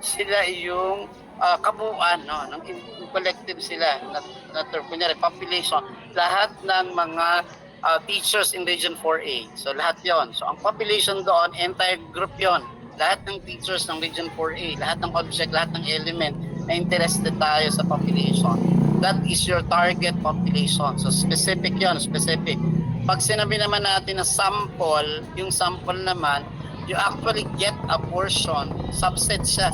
sila yung kabuuan, no, ng collective sila na term, kunyari population, lahat ng mga teachers in Region 4A. So lahat yon. So ang population doon, entire group yon. Lahat ng teachers ng Region 4A, lahat ng object, lahat ng element na interested tayo sa population. That is your target population. So specific yon, specific. Pag sinabi naman natin na sample, yung sample naman, you actually get a portion, subset siya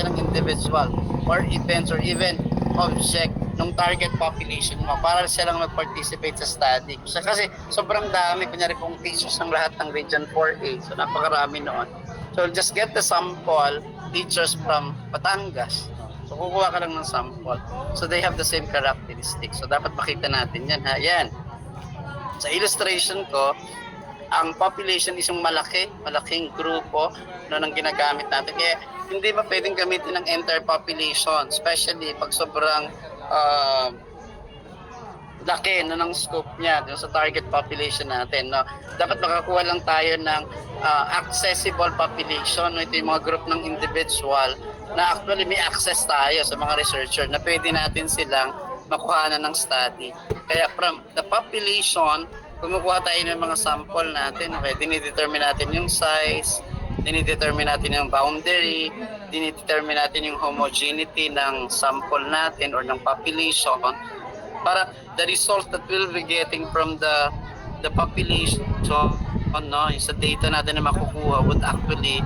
ng individual or events or even object ng target population mo para sila lang mag-participate sa study. So, kasi sobrang dami, kunyari kung teachers ng lahat ng Region 4A, so napakarami noon. So just get the sample teachers from Batangas. So kukuha ka lang ng sample. So they have the same characteristics. So dapat makita natin yan ha. Yan. Sa illustration ko, ang population is yung malaking grupo no, ng ginagamit natin. Kaya hindi ba pwedeng gamitin ng entire population, especially pag sobrang laki no, ng scope niya dun sa target population natin. No? Dapat makakuha lang tayo ng accessible population. No? Ito yung mga group ng individual na actually may access tayo sa mga researcher na pwede natin silang makuha ng study. Kaya from the population, kumukuha tayo ng mga sample natin, okay, dinidetermine natin yung size, dinidetermine natin yung boundary, dinidetermine natin yung homogeneity ng sample natin or ng population para the result that we'll be getting from the population, no, sa data natin na makukuha would actually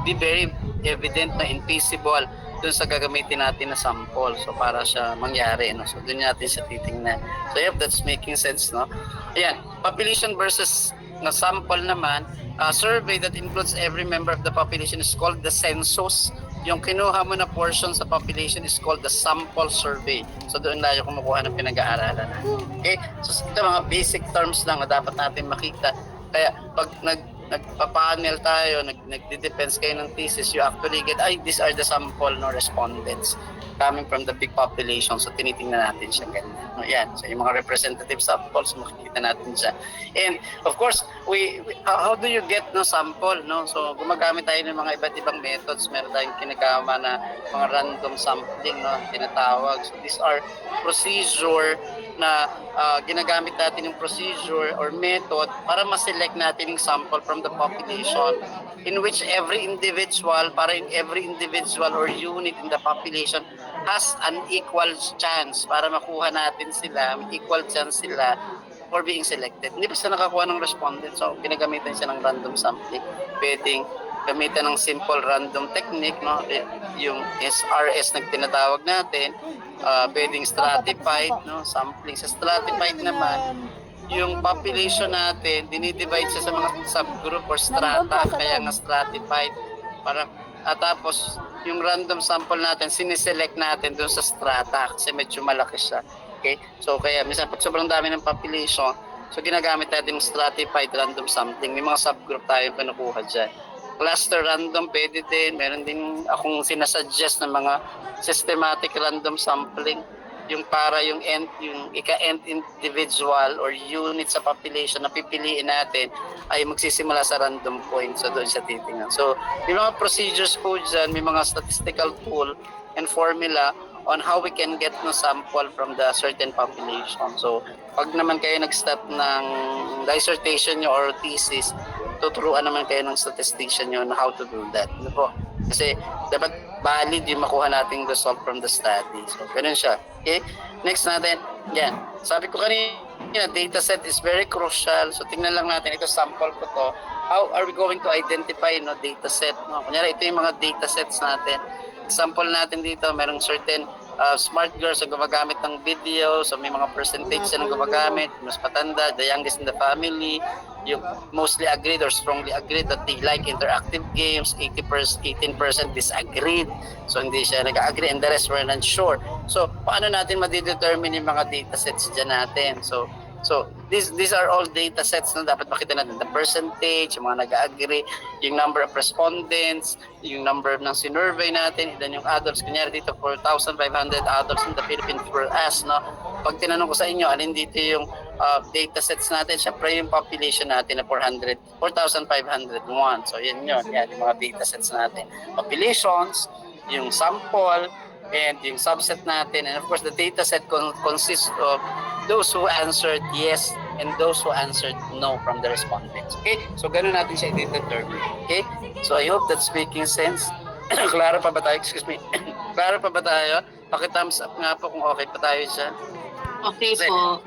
be very evident na invisible dun sa gagamitin natin na sample. So para siya mangyari, no? So dun natin siya titingnan. So yep, that's making sense, no? Ayan, population versus na sample naman, survey that includes every member of the population is called the census. Yung kinuha mo na portion sa population is called the sample survey. So doon tayo kumukuha ng pinag-aaralan. Okay? So ito mga basic terms lang na dapat natin makita. Kaya pag nagpa-panel tayo, nagde-depends kayo ng thesis, you actually get, these are the sample no respondents coming from the big population. So tinitingnan natin siya ganyan. No, yan. So yung mga representative samples, makikita natin siya. And of course, how do you get no sample? No? So gumagamit tayo ng mga iba't ibang methods. Meron tayong kinagama na mga random sampling, no, tinatawag. So these are procedure na ginagamit natin yung procedure or method para ma-select natin yung sample from the population in which every individual or unit in the population has an equal chance para makuha natin sila, may equal chance sila for being selected. Hindi pa sila nakakuha ng respondent, so pinagamitan siya ng random sampling. Pwedeng gamitan ng simple random technique, no? Yung SRS na tinatawag natin, pwedeng stratified, no? Sampling. Sa stratified naman, yung population natin, dinidivide siya sa mga subgroup or strata, kaya nga stratified. Tapos, yung random sample natin, siniselect natin dun sa strata kasi medyo malaki siya. Okay? So, kaya minsan pag sobrang dami ng population, so ginagamit natin yung stratified random sampling. May mga subgroup tayo pinukuha dyan. Cluster random, pwede din. Meron din akong sinasuggest ng mga systematic random sampling. Yung para yung ika-end individual or unit sa population na pipiliin natin ay magsisimula sa random point. So doon siya titingnan. So may mga procedures po dyan, may mga statistical tool and formula on how we can get no sample from the certain population. So pag naman kayo nag-start ng dissertation nyo or thesis, tuturuan naman kayo ng statistician nyo on how to do that. Ano po? Kasi dapat valid yung makuha nating result from the study. So, ganun siya. Okay? Next natin, yan. Sabi ko kanina, data set is very crucial. So, tingnan lang natin. Ito, sample ko to. How are we going to identify data set? No? Kunyari, ito yung mga data sets natin. Example natin dito, merong certain smart girls na gumagamit ng video. So, may mga percentage silang gumagamit. Mas patanda, the youngest in the family. Yung mostly agreed or strongly agreed that they like interactive games, 18% disagreed. So hindi siya nag-agree and the rest were not sure. So paano natin ma-determine yung mga data sets dyan natin? So these are all data sets na dapat makita natin. The percentage, yung mga nag-agree, yung number of respondents, yung number ng sinurvey natin, then yung adults. Kunyari dito, 4,500 adults in the Philippines were asked, no? Pag tinanong ko sa inyo, alin dito yung data sets natin, syempre yung population natin na 4,501. So yan yung mga data sets natin. Populations, yung sample, and yung subset natin. And of course, the data set consists of those who answered yes and those who answered no from the respondents. Okay? So, ganun natin siya i-determine. Okay? So, I hope that's making sense. Klaro pa ba tayo? Excuse me. Klaro pa ba tayo? Paki-thumbs up nga po kung okay pa tayo dyan. Okay Kasi, po.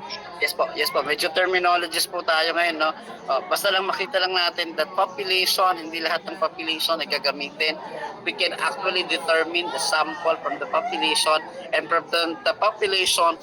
Yes po. Medyo terminologies po tayo ngayon, no? Basta lang makita lang natin that population, hindi lahat ng population ay gagamitin. We can actually determine the sample from the population, and from the population,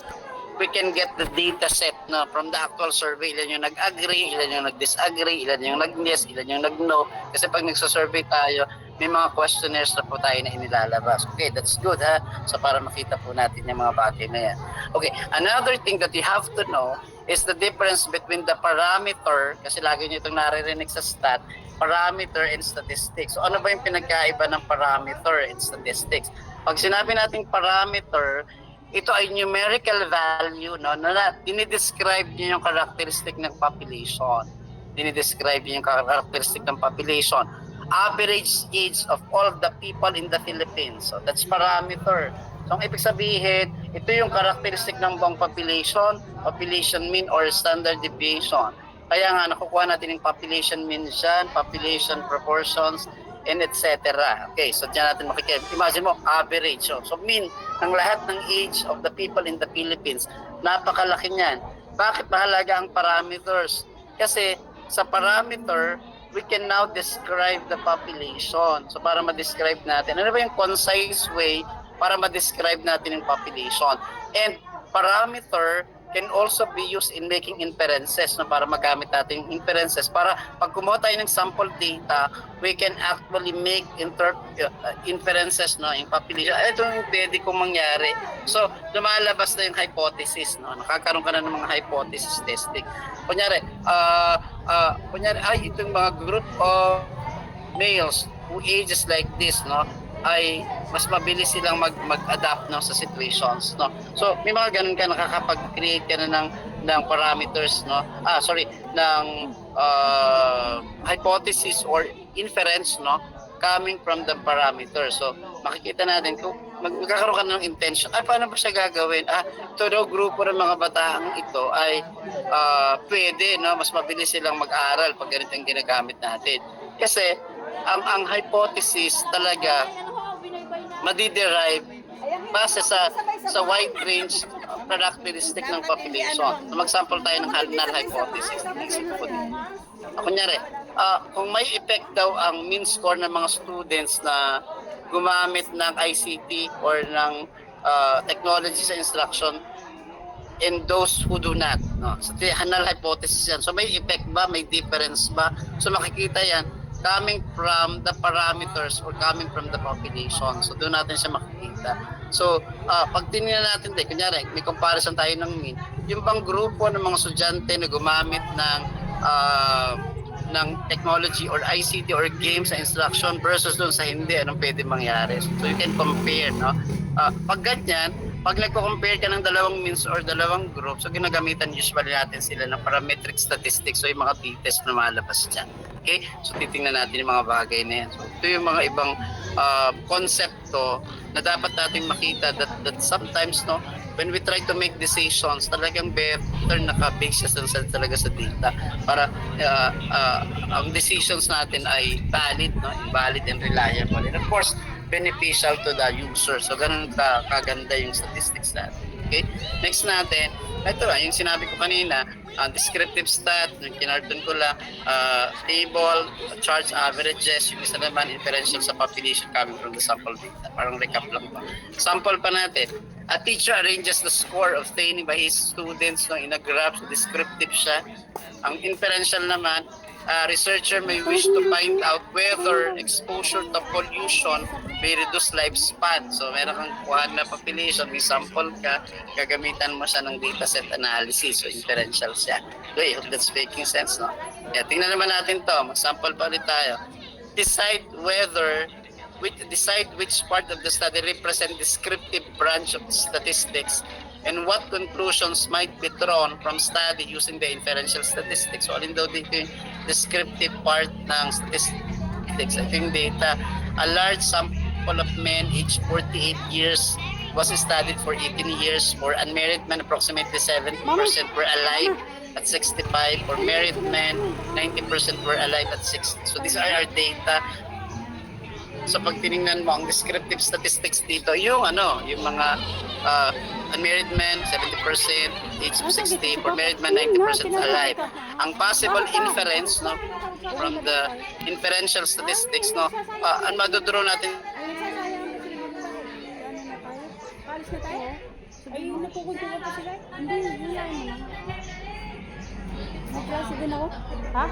we can get the data set, no, from the actual survey. Ilan yung nag-agree, ilan yung nag-disagree, ilan yung nag-yes, ilan yung nag-no. Kasi pag nagsasurvey tayo, may mga questionnaires na po tayo na inilalabas. Okay, that's good, ha? So para makita po natin yung mga bagay na yan. Okay, another thing that you have to know is the difference between the parameter, kasi lagi nyo itong naririnig sa stat, parameter and statistics. So ano ba yung pinagkaiba ng parameter and statistics? Pag sinabi nating parameter, ito ay numerical value, no, na dinidescribe niyo yung characteristic ng population. Dinidescribe niyo yung characteristic ng population. Average age of all of the people in the Philippines. So that's parameter. So ang ibig sabihin, ito yung characteristic ng buong population, population mean or standard deviation. Kaya nga nakukuha natin yung population mean dyan, population proportions, and etc. Okay, so dyan natin makikita. Imagine mo, average. So mean ng lahat ng age of the people in the Philippines, napakalaki niyan. Bakit mahalaga ang parameters? Kasi sa parameter, we can now describe the population. So para ma-describe natin, ano ba yung concise way para ma-describe natin yung population? And parameter can also be used in making inferences, no, para magamit natin yung inferences para pag kumuha tayo ng sample data, we can actually make inferences, no, yung population. Ito yung pwede kong mangyari. So lumalabas na yung hypothesis, no, nakakaroon ka na ng mga hypothesis testing. Kunyari, ay itong mga group of males who ages like this, no, ay mas mabilis silang mag-adapt, no, sa situations, no. So may mga ganun ka, nakakapag-create ka na ng parameters, no, ng hypothesis or inference, no, coming from the parameter. So makikita natin kung magkakaroon ka ng intention, paano ba siya gagawin? Ito daw grupo ng mga bataang ito ay pwede, no, mas mabilis silang mag-aral pag ganito yung ginagamit natin. Kasi ang hypothesis talaga madiderive base sa wide range characteristic ng population. So mag-sample tayo ng null hypothesis. Kunyari, kung may effect daw ang mean score ng mga students na gumamit ng ICT or ng technology sa instruction and those who do not, no? So null hypothesis yan. So may effect ba? May difference ba? So makikita yan coming from the parameters or coming from the population. So doon natin siya makikita. So pag tinignan natin, kunyari may comparison tayo ng mean, yung bang grupo ng mga estudyante na gumamit ng technology or ICT or games sa instruction versus doon sa hindi, anong pwede mangyari? So you can compare, no? Pag ganyan, pag nagko-compare ka ng dalawang means or dalawang group, so ginagamitan usually natin sila ng parametric statistics, so yung mga t-test na malabas dyan. Okay? So titingnan natin yung mga bagay na yan. So ito yung mga ibang konsepto na dapat natin makita that sometimes, no, when we try to make decisions, talagang better naka-base siya talaga sa data para ang decisions natin ay valid, no, valid and reliable. And of course, beneficial to the user. So ganun kaganda yung statistics natin. Okay? Next natin, ito yung sinabi ko kanina, descriptive stat, yung kinarton ko lang, table, charts, averages, yung isa naman, inferential sa population coming from the sample data. Parang recap lang pa. Sample pa natin. A teacher arranges the score obtained by his students, no, in a graph, so descriptive siya. Ang inferential naman, researcher may wish to find out whether exposure to pollution may reduce lifespan. So meron kang kuha na population, may sample ka, gagamitan mo siya ng dataset analysis. So inferential siya. Okay, hope that's making sense, no? Yeah, tingnan naman natin to. Mag-sample pa ulit tayo. Decide which part of the study represent descriptive branch of statistics and what conclusions might be drawn from study using the inferential statistics. So alin daw dito yung descriptive part ng statistics, ito yung data. A large sample sample of men aged 48 years was studied for 18 years. For unmarried men, approximately 70% were alive at 65. For married men, 90% were alive at 60. So these are our data. So pag tiningnan mo ang descriptive statistics dito, yung yung mga unmarried men 70%, age of 60, for married men 90% alive. Ang possible inference from the inferential statistics ang madudraw natin Alis na tayo? Ay, nakukuntukan pa sila? Hindi, hilahin mo na. Mag-klase din ako. Ha?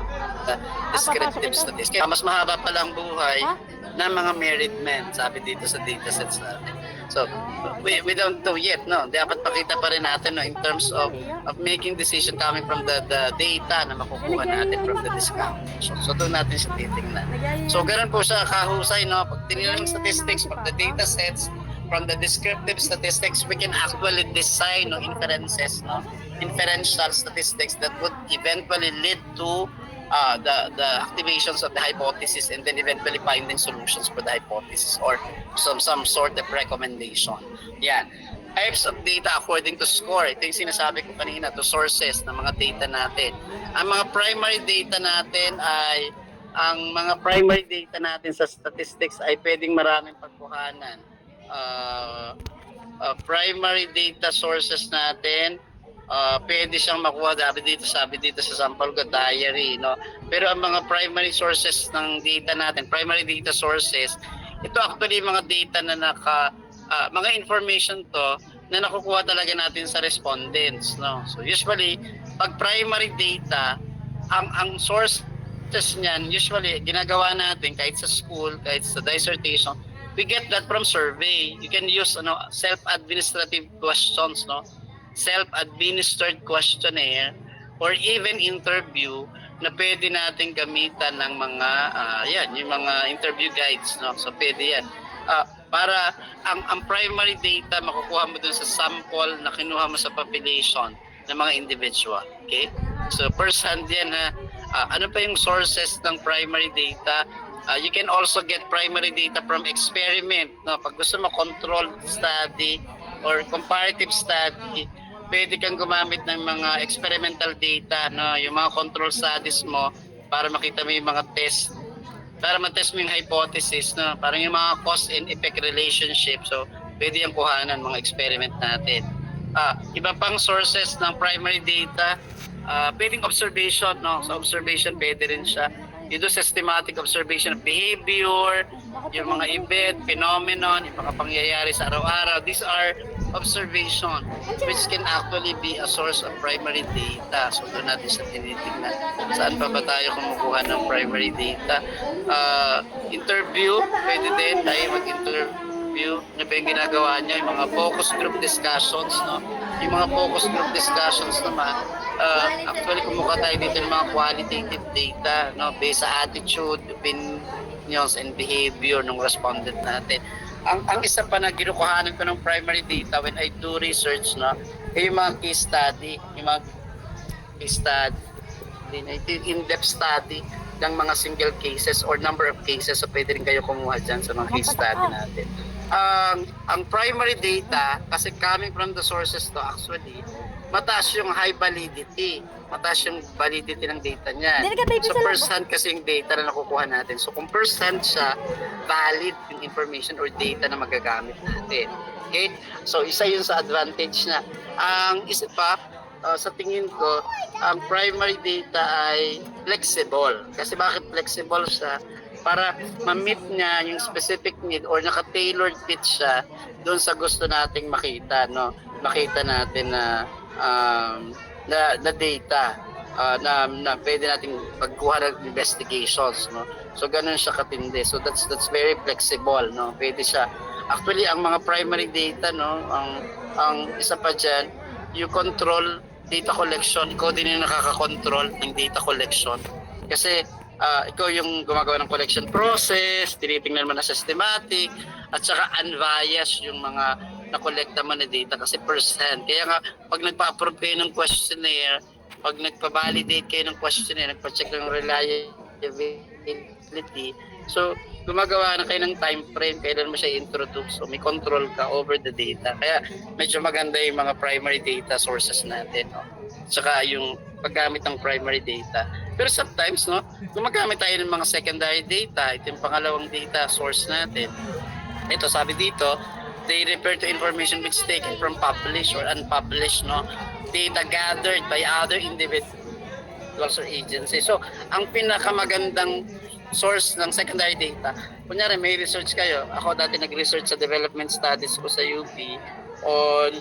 descriptive statistics. Kaya mas mahaba pala ang buhay ng mga married men, sabi dito sa datasets natin. So, we don't know yet, no? Dapat pakita pa rin natin in terms of making decision coming from the data na makukuha natin from the discount. So doon natin siya titingnan. So, ganun po siya kahusay, no? Pag tinignan ng statistics, from the datasets, from the descriptive statistics, we can actually design inferences, inferential statistics that would eventually lead to the activations of the hypothesis and then eventually finding solutions for the hypothesis or some sort of recommendation. Yan. Types of data according to score. Ito yung sinasabi ko kanina, to sources ng mga data natin. Ang mga primary data natin sa statistics ay pwedeng maraming pagkuhanan. Primary data sources natin, pwede siyang makuha sabi dito sa sample ko, diary, no? Pero ang mga primary sources ng data natin, primary data sources, ito actually mga data na mga information to na nakukuha talaga natin sa respondents, no? So usually, pag primary data, ang sources niyan, usually ginagawa natin kahit sa school, kahit sa dissertation, we get that from survey. You can use self-administrative questions, self-administered questionnaire, or even interview na pwede natin gamitan ng mga yung mga interview guides, so pwede yan. Para ang primary data makukuha mo dun sa sample na kinuha mo sa population ng mga individual. Okay? So first hand yan ano pa yung sources ng primary data? You can also get primary data from experiment. Pag gusto mo controlled study or comparative study, pwede kang gumamit ng mga experimental data, yung mga control studies mo para makita mo yung mga test, para matest mo yung hypothesis, parang yung mga cause and effect relationship. So, pwede yung kuhanan mga experiment natin. Iba pang sources ng primary data, pwedeng observation, Sa observation, pwede rin siya. Ito systematic observation of behavior, yung mga event, phenomenon, yung mga pangyayari sa araw-araw. These are observation which can actually be a source of primary data. So doon natin sa tinitingnan. Saan pa ba tayo kumukuha ng primary data? Interview, pwede din tayo mag-interview. Ano ba yung ginagawa niya? Yung mga focus group discussions, Yung mga focus group discussions naman, actually kumuha tayo dito ng mga qualitative data, based sa attitude, opinions, and behavior ng respondent natin. Ang isa pa na ginukuhanan ko ng primary data when I do research, yung mga case study, in-depth study ng mga single cases or number of cases. So pwede rin kayo kumuha dyan sa mga case study natin. Ang primary data, kasi coming from the sources to actually, mataas yung high validity. Mataas yung validity ng data niya. So first hand kasi yung data na nakukuha natin. So kung first hand siya, valid yung information or data na magagamit natin. Okay? So isa yun sa advantage na. Ang isa pa, sa tingin ko, ang primary data ay flexible. Kasi bakit flexible siya? Para ma-meet niya yung specific need or naka-tailored fit siya doon sa gusto nating makita, Makita natin na data na pwede nating pagkuha ng investigations, So ganun siya katindi. So that's very flexible, Pwede siya. Actually, ang mga primary data, ang isa pa diyan, you control data collection. Ikaw din yung nakaka-control ng data collection. Kasi ikaw yung gumagawa ng collection process, tinitingnan mo na systematic, at saka unbiased yung mga na-collecta mo na data kasi first hand. Kaya nga, pag nagpa-approve kayo ng questionnaire, pag nagpa-validate kayo ng questionnaire, nagpa-check ng reliability, so gumagawa na kayo ng time frame, kailan mo siya introduce. So may control ka over the data. Kaya medyo maganda yung mga primary data sources natin. No? Tsaka yung paggamit ng primary data. Pero sometimes, no, gumagamit tayo ng mga secondary data. Ito yung pangalawang data source natin. Ito, sabi dito, they refer to information which is taken from published or unpublished, no, data gathered by other individuals or agencies. So, ang pinakamagandang source ng secondary data, kunyari may research kayo, ako dati nag-research sa development studies ko sa UP on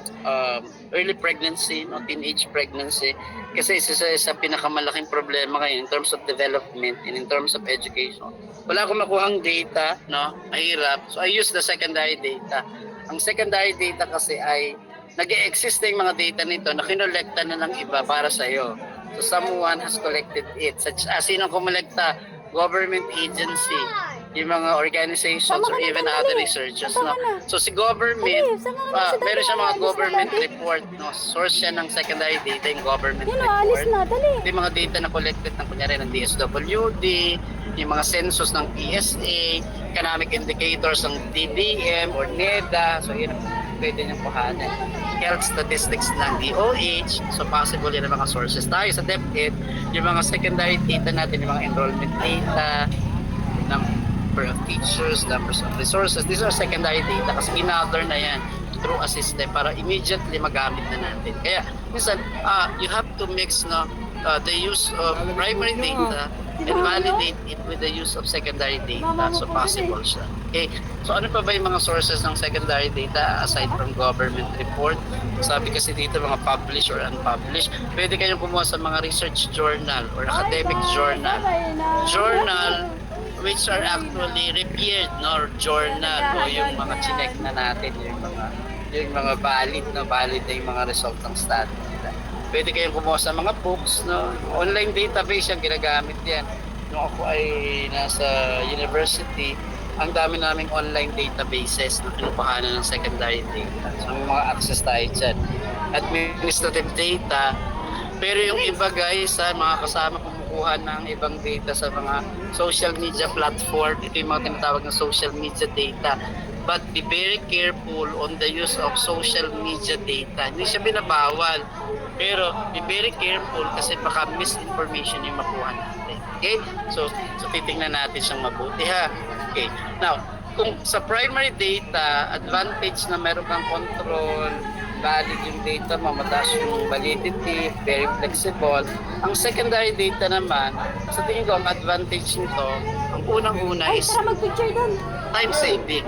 early pregnancy, no, teenage pregnancy, kasi isa sa pinakamalaking problema ngayon in terms of development and in terms of education. Wala akong makuhang data, no, mahirap. So I use the secondary data. Ang secondary data kasi ay nag-e-exist na yung mga data nito na kinolekta na ng iba para sa iyo. So someone has collected it. Such as sinong kumolekta? Government agency, yung mga organizations or even other researchers, no. So si government, meron siya mga government report, no. Source siya ng secondary data, yung government report. Yung mga data na collected ng kunyari ng DSWD, yung mga census ng PSA, economic indicators ng DBM or NEDA. So yun pwede niyang kuhanin. Health statistics ng DOH. So possible yun ang mga sources. Tayo sa DepEd, yung mga secondary data natin, yung mga enrollment data, number of teachers, numbers of resources. These are secondary data kasi ginather na yan through a system para immediately magamit na natin. Kaya minsan, you have to mix, no, the use of primary data and validate it with the use of secondary data. So possible siya. Okay. So ano pa ba yung mga sources ng secondary data aside from government report? Sabi kasi dito mga published or unpublished. Pwede kayong kumuha sa mga research journal or academic journal. Journal which are actually reviewed, no, journal o yung mga chinek na natin, yung mga valid na yung mga result ng study. Pwede kayong kumuha sa mga books, no? Online database yung ginagamit yan. Nung ako ay nasa university, ang dami naming online databases na kinukuhanan ng secondary data. So may mga access tayo dyan. Administrative data. Pero yung iba guys, mga kasama kumukuha ng ibang data sa mga social media platform. Ito yung mga tinatawag na social media data. But be very careful on the use of social media data. Hindi siya binabawal. Pero be very careful kasi baka misinformation yung makuha natin. Okay? So titingnan natin siyang mabuti ha. Okay. Now, kung sa primary data, advantage na meron kang control, valid yung data mo, mataas yung validity, very flexible. Ang secondary data naman, sa tingin ko ang advantage nito, ang unang-una is time saving.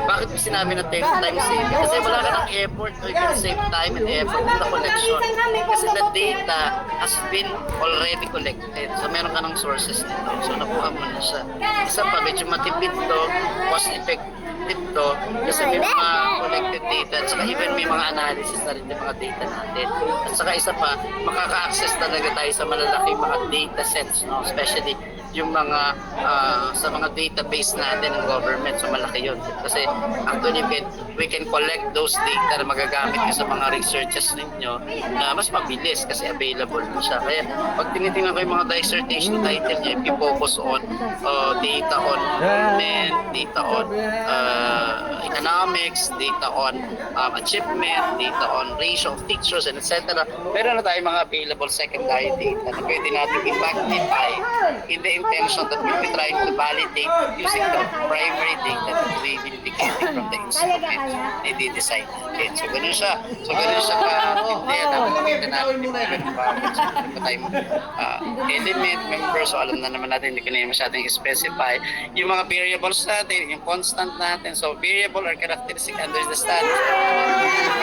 Bakit mo sinabi na time saving? Kasi wala ka ng effort, so you can save time and effort in the collection. Kasi the data has been already collected. So meron ka ng sources nito. So nakuha mo na siya. Isa pa, medyo matipid to, cost effective to, kasi may mga collected data at saka even may mga analysis na rin yung mga data natin. At saka isa pa, makaka-access talaga tayo sa malalaking mga data sets, no? Especially yung mga sa mga database natin ng government, so malaki yun kasi actually we can collect those data na magagamit nyo sa mga researches ninyo na mas mabilis kasi available mo siya. Kaya pag tinitingnan ko yung mga dissertation title nyo, if you focus on data on enrollment, data on economics, data on achievement, data on ratio of teachers and etc. Meron na tayong mga available secondary data na pwede natin i-magnify in the intention that we'll be trying to validate using the primary data that we will be getting from the instrument na i-design natin. So ganun siya. So ganun siya ka-intend. Dapat makita natin yung element environment. So kung pa tayong element, member, so alam na naman natin, hindi ko na masyadong i-specify. Yung mga variables natin, yung constant natin. So variable or characteristic under the study.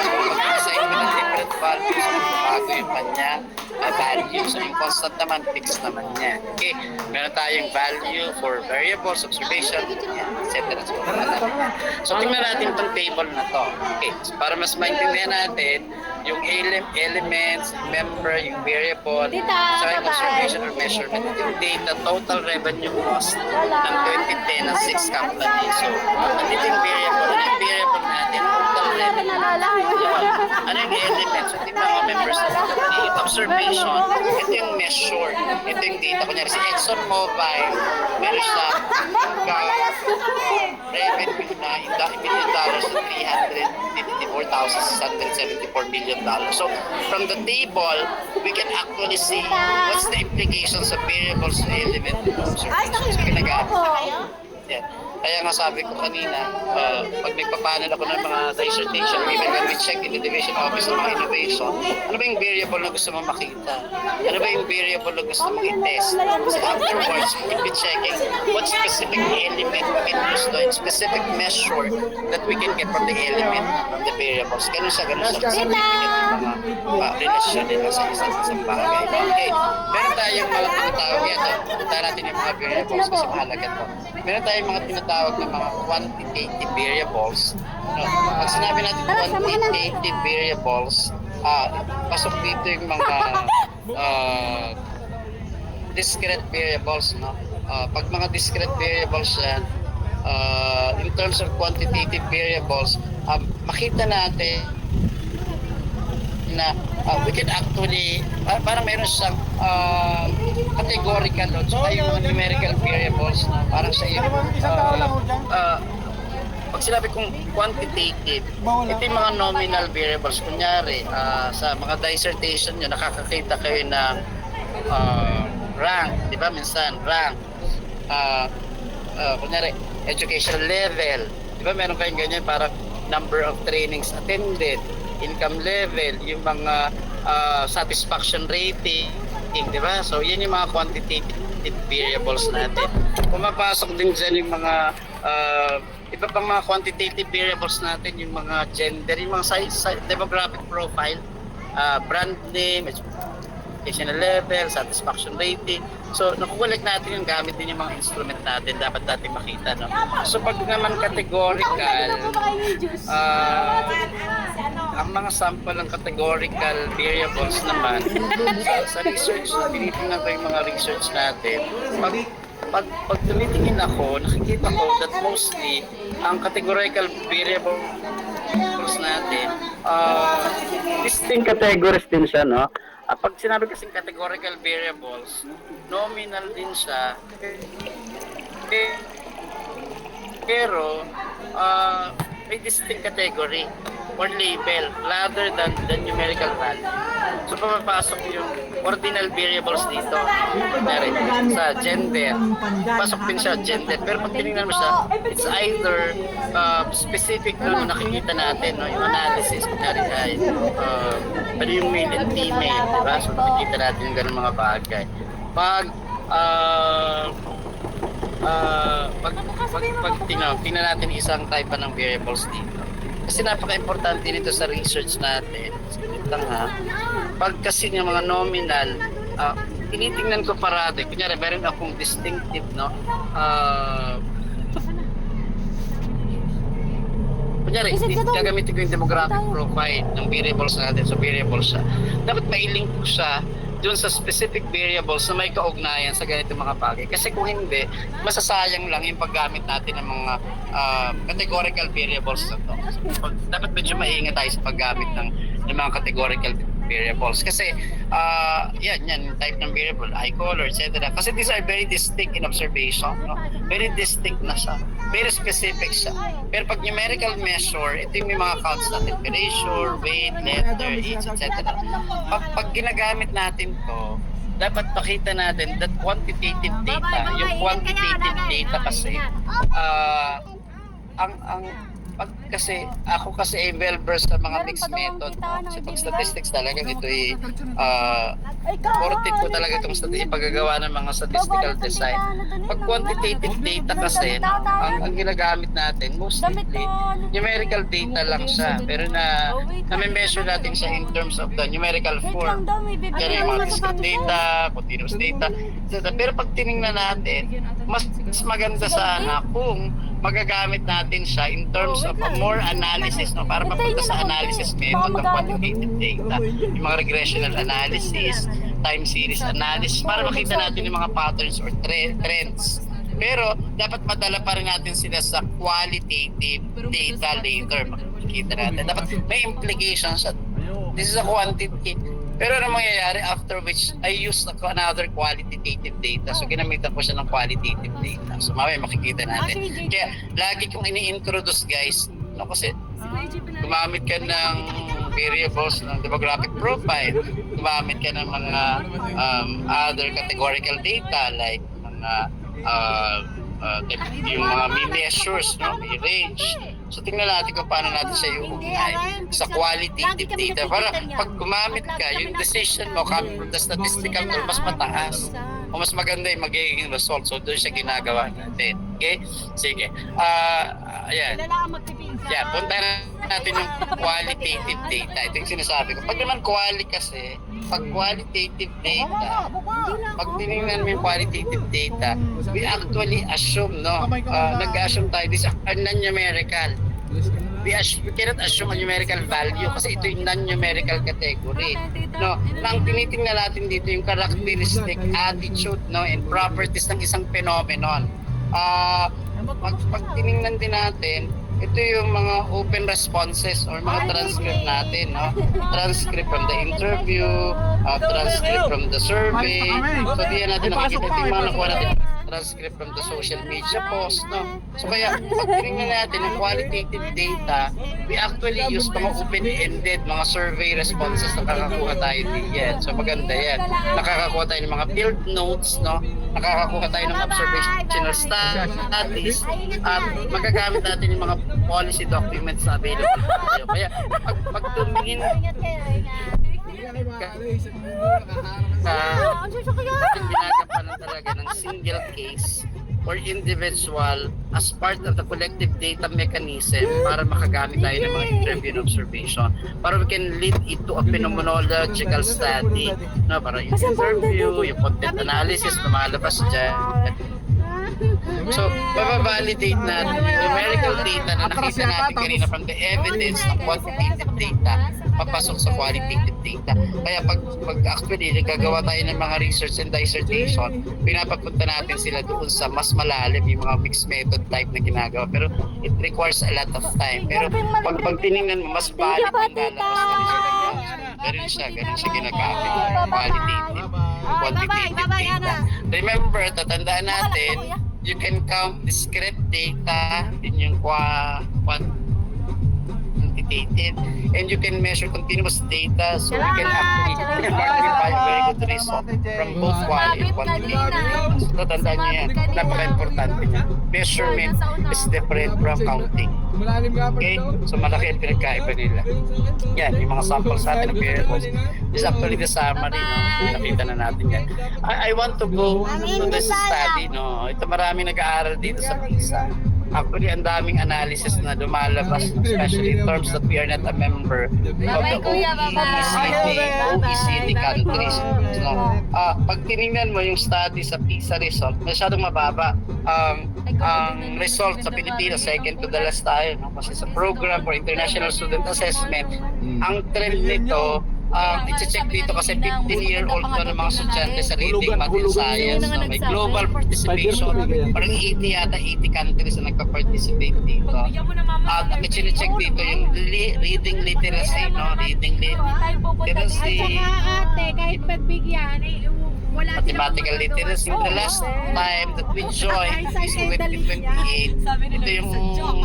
So mag-design ko ng different values. So bago yung kanya value. So yung constant naman, fixed naman niya. Okay. Meron tayong value for variables, observation, etc. So tingnan natin itong table na to. Okay. So para mas maintindihan natin yung elements, member, yung variable, saka yung observation or measurement. Yung data, total revenue cost ng 2010 ng 6 companies. So nandito yung variable. Ano yung variable natin? Total revenue. Ano yung elements? So tingnan mga members natin. observation, ito yung measure, ito yung data. Kunyari si ExxonMobil, meron siya revenue na $1 billion to $354,674 million. So from the table, we can actually see what's the implications of variables to element observations. Pinag-aaral. Yeah. Kaya nga sabi ko kanina, pag nagpapanel ako ng mga dissertation, even when we check in the division office ng mga innovation, ano ba yung variable na gusto mo makita? Ano ba yung variable na gusto mo i-test? So afterwards, we will be checking what specific element we can use to, and specific measure that we can get from the element, from the variables. Ganun siya significant yung mga relasyon nila sa isang bagay. Okay, meron tayong mga tinatawag ito. Punta natin yung mga variables kasi mahalaga ito. Meron tayong mga tinatawag na mga quantitative variables. No? Pag sinabi natin quantitative variables, pasok dito yung mga discrete variables. No? Pag mga discrete variables yan, in terms of quantitative variables, makita natin na we can actually, parang mayroon siyang categorical load. So yung mga numerical variables na parang sa iyo, pag sinabi kong quantitative, ito yung mga nominal variables. Kunyari, sa mga dissertation nyo, nakakakita kayo ng rank, di ba? Minsan, rank. Kunyari, educational level. Di ba meron kayong ganyan, parang number of trainings attended, income level, yung mga satisfaction rating, di ba? So, yan yung mga quantitative variables natin. Pumapasok din dyan yung mga iba pang mga quantitative variables natin, yung mga gender, yung mga demographic profile, brand name, educational level, satisfaction rating. So, nakukulik natin yung gamit din yung mga instrument natin, dapat natin makita. No? So, pag naman categorical, ang mga sample ng categorical variables naman sa research, tinitingnan ko yung mga research natin. Pag tumitingin ako, nakikita ko that mostly ang categorical variables natin, distinct categories din siya, no? At pag sinabi kasing categorical variables, nominal din siya, pero may distinct category or label rather than the numerical value. So pumapasok yung ordinal variables dito. Kunyari, sa gender, pasok din siya gender. Pero pag tinignan mo siya, it's either specific na nakikita natin, no? Yung analysis, kunyari ay ano yung male and female, diba? So nakikita natin yung ganun mga bagay. Pag tingnan natin isang type ng variables dito. Kasi napaka-importante nito sa research natin. Pag kasi yung mga nominal, tinitingnan ko parati. Kunyari, meron akong distinctive, no? Kunyari, gagamitin ko yung demographic profile ng variables natin. So, variables siya. Dapat mailink ko siya doon sa specific variables na may kaugnayan sa ganitong mga bagay. Kasi kung hindi, masasayang lang yung paggamit natin ng mga categorical variables na to. So, dapat medyo maingat tayo sa paggamit ng mga categorical variables. Kasi, yan, type ng variable, eye color, etc. Kasi these are very distinct in observation. No? Very distinct na siya. Very specific siya. Pero pag numerical measure, ito yung may mga counts na temperature, weight, letter, age, etc. Pag ginagamit natin to, dapat makita natin that quantitative data, yung quantitative data kasi, kasi ako kasi ay well-versed sa mga mixed method, no? Kasi pag statistics talaga ito ay forte ko talaga itong paggagawa ng mga statistical design. Pag quantitative data kasi, no, ang ginagamit natin mostly numerical data lang siya, pero na-measure natin siya in terms of the numerical form. Kaya yung mga discrete data, continuous data, etc. Pero pag tinignan natin, mas maganda sana kung magagamit natin siya in terms of a more analysis, no? Para mapunta sa analysis method ng quantitative data, yung mga regressional analysis, time series analysis, para makita natin yung mga patterns or trends. Pero dapat madala pa rin natin sila sa qualitative data later. Makikita natin. Dapat may implications. This is a Pero ano mangyayari after which I use another qualitative data. So ginamitan ko siya ng qualitative data. So mamaya makikita natin. Kaya lagi kong ini-introduce guys, no, kasi gumamit ka ng variables ng demographic profile, gumamit ka ng mga other categorical data like mga yung mga may measures, no, may range. So tingnan natin kung paano natin siya iuugnay sa qualitative data para pag gumamit ka, yung decision mo coming from the statistical tool mas mataas o mas maganda yung magiging result. So doon siya ginagawa natin. Okay? Sige. Ayan. Yeah, punta natin yung qualitative data. Ito yung sinasabi ko. Pag naman kasi, pag qualitative data, pag tinignan mo yung qualitative data, we actually assume, no? Nag-assume tayo, these are non-numerical. We cannot assume a numerical value kasi ito yung non-numerical category. No, ang tinitingnan natin dito yung characteristic, attitude, no, and properties ng isang phenomenon. Pag tiningnan din natin, ito yung mga open responses or mga transcript natin, no? Transcript from the interview, transcript from the survey. So diyan natin nakikita ito yung mga nakuha natin transcript from the social media post, no? So kaya pag tinignan natin yung qualitative data, we actually use mga open-ended, mga survey responses na nakakakuha tayo diyan. So maganda yan. Nakakakuha tayo ng mga field notes, no? Nakakakuha tayo ng observational studies at magagamit natin yung mga policy documents na available tayo. Kaya pag tumingin ginagampanan talaga ng single case or individual as part of the collective data mechanism para makagamit tayo ng mga interview and observation para we can lead it to a phenomenological study, no? Para yung interview, yung content analysis na malabas dyan. So, mababalidate natin yung numerical data na nakita natin kanina from the evidence ng quantitative data papasok sa qualitative data. Kaya pag actually gagawa tayo ng mga research and dissertation, pinapapunta natin sila doon sa mas malalim yung mga mixed method type na ginagawa. Pero it requires a lot of time. Pero pag tinignan mo, mas valid yung lalabas. Ganun siya ginagamit. Qualitative, quantitative data. Remember, tatandaan natin, you can count discrete data in yung quantitative and you can measure continuous data so we can actually magnify very good result from both quality and quantitative. So tandaan nyo yan, napaka-importante niya. Measurement is different from counting. Okay? So malaki ang pinagkaiba nila. Yan, yung mga samples natin ng variables. This is actually the summary, no? Nakita na natin yan. I want to go to this study, no? Ito maraming nag-aaral dito sa PISA. Actually, ang daming analysis na lumalabas, especially in terms that we are not a member of the OECD countries. So, pag tinignan mo yung study sa PISA result, masyadong mababa. Ang result sa Pilipinas, second to the last tayo, no? Kasi sa program for international student assessment, ang trend nito, i-check dito kasi 15-year-old to ng mga estudyante sa reading, math, and science. No? May global participation. Parang 80 yata, 80 countries na nagpa-participate dito. At i-check dito yung reading literacy, no? Reading literacy. Kahit pagbigyan, Mathematical literacy. The last time that we joined is 2028. Ito yung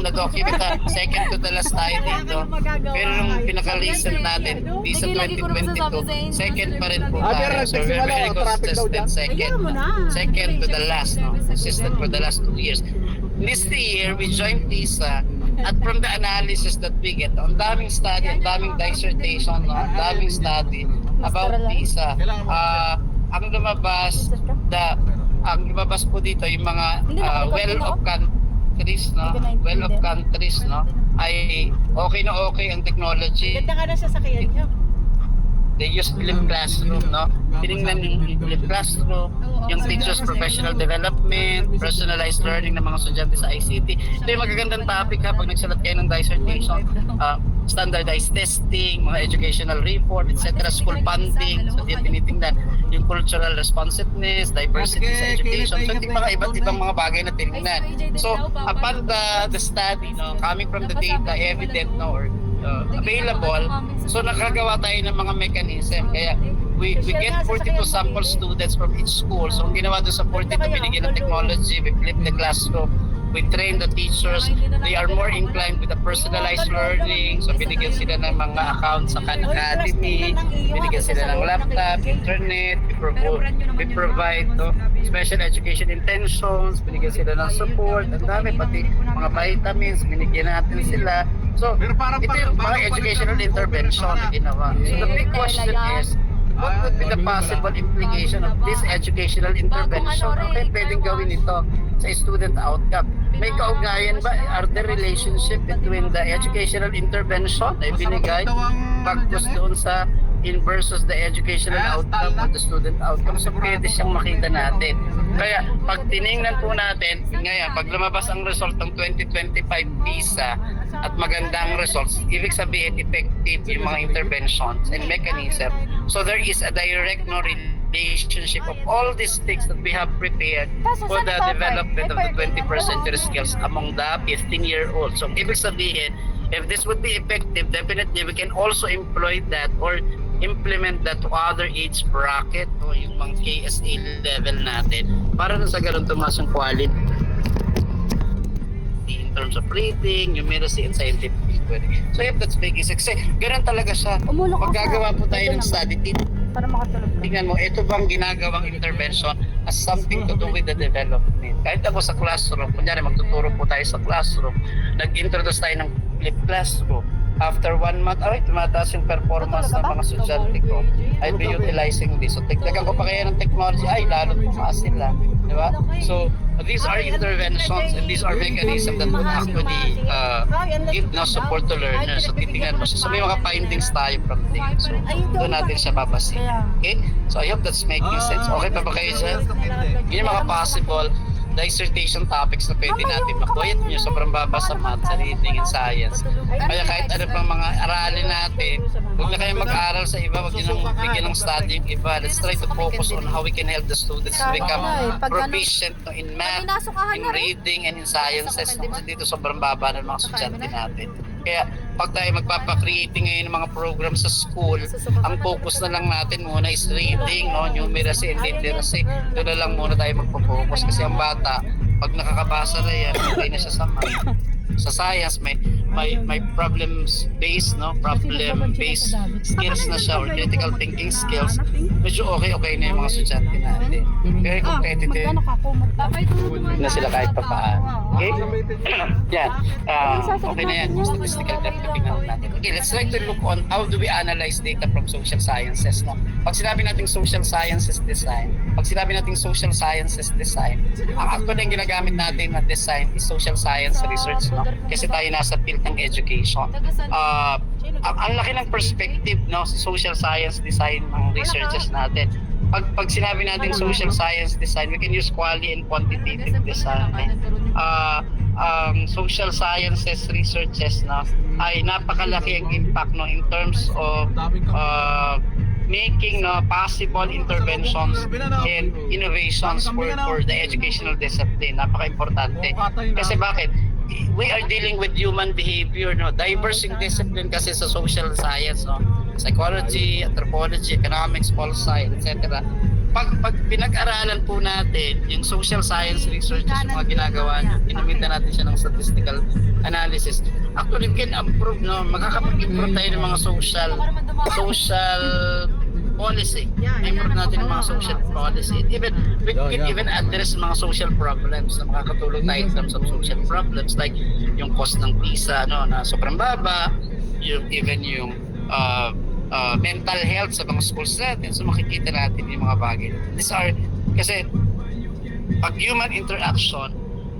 na-document na second to the last tayo dito. Pero nung pinaka-recent natin, PISA 2022, second pa rin po tayo. So we're very consistent second to the last. No? Consistent for the last 2 years. This year, we joined PISA at from the analysis that we get, ang daming study, ang daming dissertation, no? Ang daming study about PISA. Ang lumabas po dito yung mga well-off countries, no? Well-off countries, no? Ay okay ang technology. Ganda ka na sa sakyan niyo. They use Flip Classroom, no? Tinignan yung Flip Classroom, yung teachers' professional development, personalized learning ng mga estudyante sa ICT. Ito yung magagandang topic ha, pag nagsalat kayo ng dissertation, standardized testing, mga educational report, etc., school funding. So, diyan tinitingnan yung cultural responsiveness, diversity sa education. So, yung mga iba't ibang mga bagay na tinignan. So, upon the study, no, coming from the data, evident, no, or available. So nakagawa tayo ng mga mechanism. Kaya we get 42 sample students from each school. So ang ginawa doon sa 42, binigyan ng technology, we flip the classroom, we train the teachers. They are more inclined with the personalized learning. So binigyan sila ng mga accounts sa Khan Academy, binigyan sila ng laptop, internet, we provide special education intentions, binigyan sila ng support, ang dami, pati mga vitamins, binigyan natin sila. So, ito yung mga educational intervention na ginawa. So the big question is, what would be the possible implication of this educational intervention? Okay, pwedeng gawin ito sa student outcome. May kaugnayan ba? Are there relationship between the educational intervention na ibinigay pagkus doon sa in versus the educational outcome of the student outcome? So pwede siyang makita natin. Kaya pag tiningnan po natin, ngayon, pag lumabas ang result ng 2025 PISA at magandang results, ibig sabihin effective yung mga interventions and mechanism. So there is a direct relationship of all these things that we have prepared for the development of the 21st century skills among the 15-year-olds. So ibig sabihin, if this would be effective, definitely we can also employ that or implement that to other age bracket o yung mga KSA level natin para na sa ganun tumaas ang quality in terms of reading, numeracy, and scientific inquiry. So if that's making success, ganun talaga siya. Pag gagawa po tayo ng study, Para makatulog ka. tingnan mo, ito bang ginagawang intervention has something to do with the development. Kahit ako sa classroom, kunyari magtuturo po tayo sa classroom, nag-introduce tayo ng flip classroom. After 1 month, tumataas yung performance ng mga estudyante ko. I'll be utilizing this. So, tignan ko pa kaya ng technology, lalo tumaas sila. Di ba? So, these are interventions and these are mechanisms that would actually give no support to learners. So, titingnan mo siya. So, may mga findings tayo from there. So, doon natin siya babasin. Okay? So, I hope that's making sense. Okay pa ba kayo dyan? Yun yung mga possible dissertation topics na pwede natin makuha. Yun yung sobrang baba sa math, sa reading and science. Kaya kahit ano pang mga aralin natin, huwag na kayo mag-aral sa iba, huwag nyo nang bigyan ng study yung iba. Let's try to focus on how we can help the students to become proficient in math, in reading, and in sciences. Kasi dito sobrang baba ng mga estudyante natin. Kaya pag tayo magpapakreating ngayon ng mga program sa school, ang focus na lang natin muna is reading, numeracy and literacy. Doon na lang muna tayo magpo-focus kasi ang bata, pag nakakabasa na yan, okay na siya sa math. Sa science, may problems based, problem based skills na siya or critical thinking skills. Medyo okay na yung mga estudyante natin. Very competitive na sila kahit pa paano. Okay? Yan. Okay na yan. Yung statistical graph na tingnan natin. Okay, let's try to look on how do we analyze data from social sciences. Pag sinabi natin social sciences design, ang actual yung ginagamit natin na design is social science research. Kasi tayo nasa field ng education. Ang laki ng perspective sa social science design ng researches natin. Pag sinabi natin social science design, we can use quality and quantitative design. Social sciences researches ay napakalaki ang impact in terms of making possible interventions and innovations for the educational discipline. Napaka-importante. Kasi bakit? We are dealing with human behavior, diverse yung discipline kasi sa social science, psychology, anthropology, economics, pol sci, etc. Pag pinag-aralan po natin yung social science research yung mga ginagawa niyo, ginamitan natin siya ng statistical analysis. Actually, we can improve, makakapag-improve tayo ng mga social policy. Improve natin ang mga social policy. We can even address mga social problems na makakatulong tayo in terms of social problems like yung cost ng visa na sobrang baba, yung mental health sa mga schools natin. So makikita natin yung mga bagay. These are, kasi pag human interaction,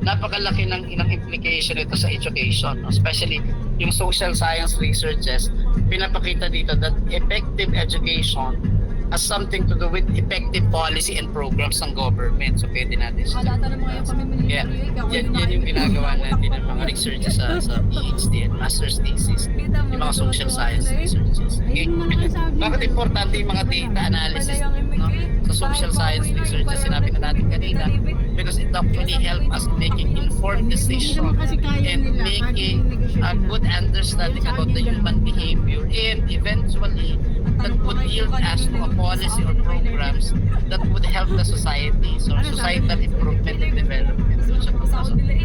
napakalaki ng implication ito sa education, especially yung social science researches. Pinapakita dito that effective education has something to do with effective policy and programs ng government. So pwede natin siya. Kaya yan yung ginagawa natin ng mga researchers sa PhD and master's thesis, yung mga social science researchers. Okay? Bakit importante yung mga data analysis, no? Sa social science researchers, sinabi na natin kanina, because it actually help us making informed decision and making a good understanding about the human behavior, and eventually that would yield us to a policy or programs that would help the society. So societal improvement and development. So,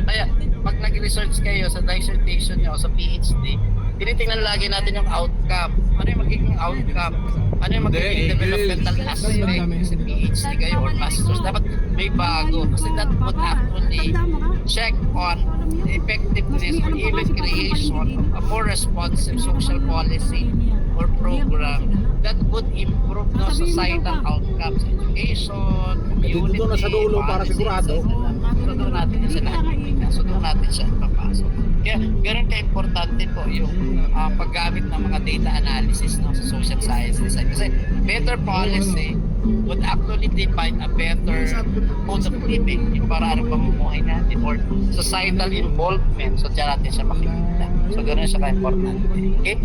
kaya pag nag-research kayo sa dissertation nyo o sa PhD, tinitingnan lagi natin yung outcome. Ano yung magiging outcome? Ano yung magiging developmental aspect sa PhD kayo or masters? Dapat may bago kasi that would actually check on the effectiveness or even creation of a more responsive social policy or program that would improve the societal outcomes, education, community, Dito na sa dulo para policies, sigurado. So doon natin siya nakikita. So doon natin siya ipapasok. Kaya ganun ka-importante po yung paggamit ng mga data analysis no, sa social science design. Kasi better policy would actually define a better mode of living, yung para ano pamumuhay natin or societal involvement. So dyan natin siya makikita. So ganun siya ka-importante. Okay?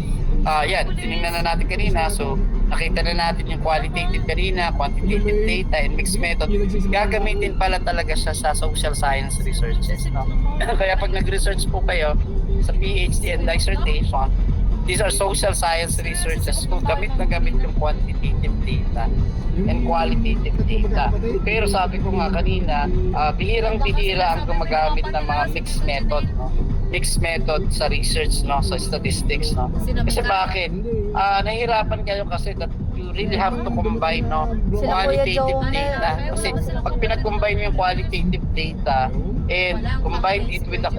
Yan, tinignan na natin kanina. So nakita na natin yung qualitative kanina, quantitative data, and mixed method. Gagamitin pala talaga siya sa social science researches. No? Kaya pag nag-research po kayo sa PhD and dissertation, these are social science researches kung gamit na gamit yung quantitative data and qualitative data. Pero sabi ko nga kanina, bihirang-bihira ang gumagamit ng mga mixed method. No? Mixed method sa research, no, sa statistics, no. Kasi bakit? Nahihirapan kayo kasi that you really have to combine, no, qualitative data. Kasi pag pinag-combine mo yung qualitative data and combine it with the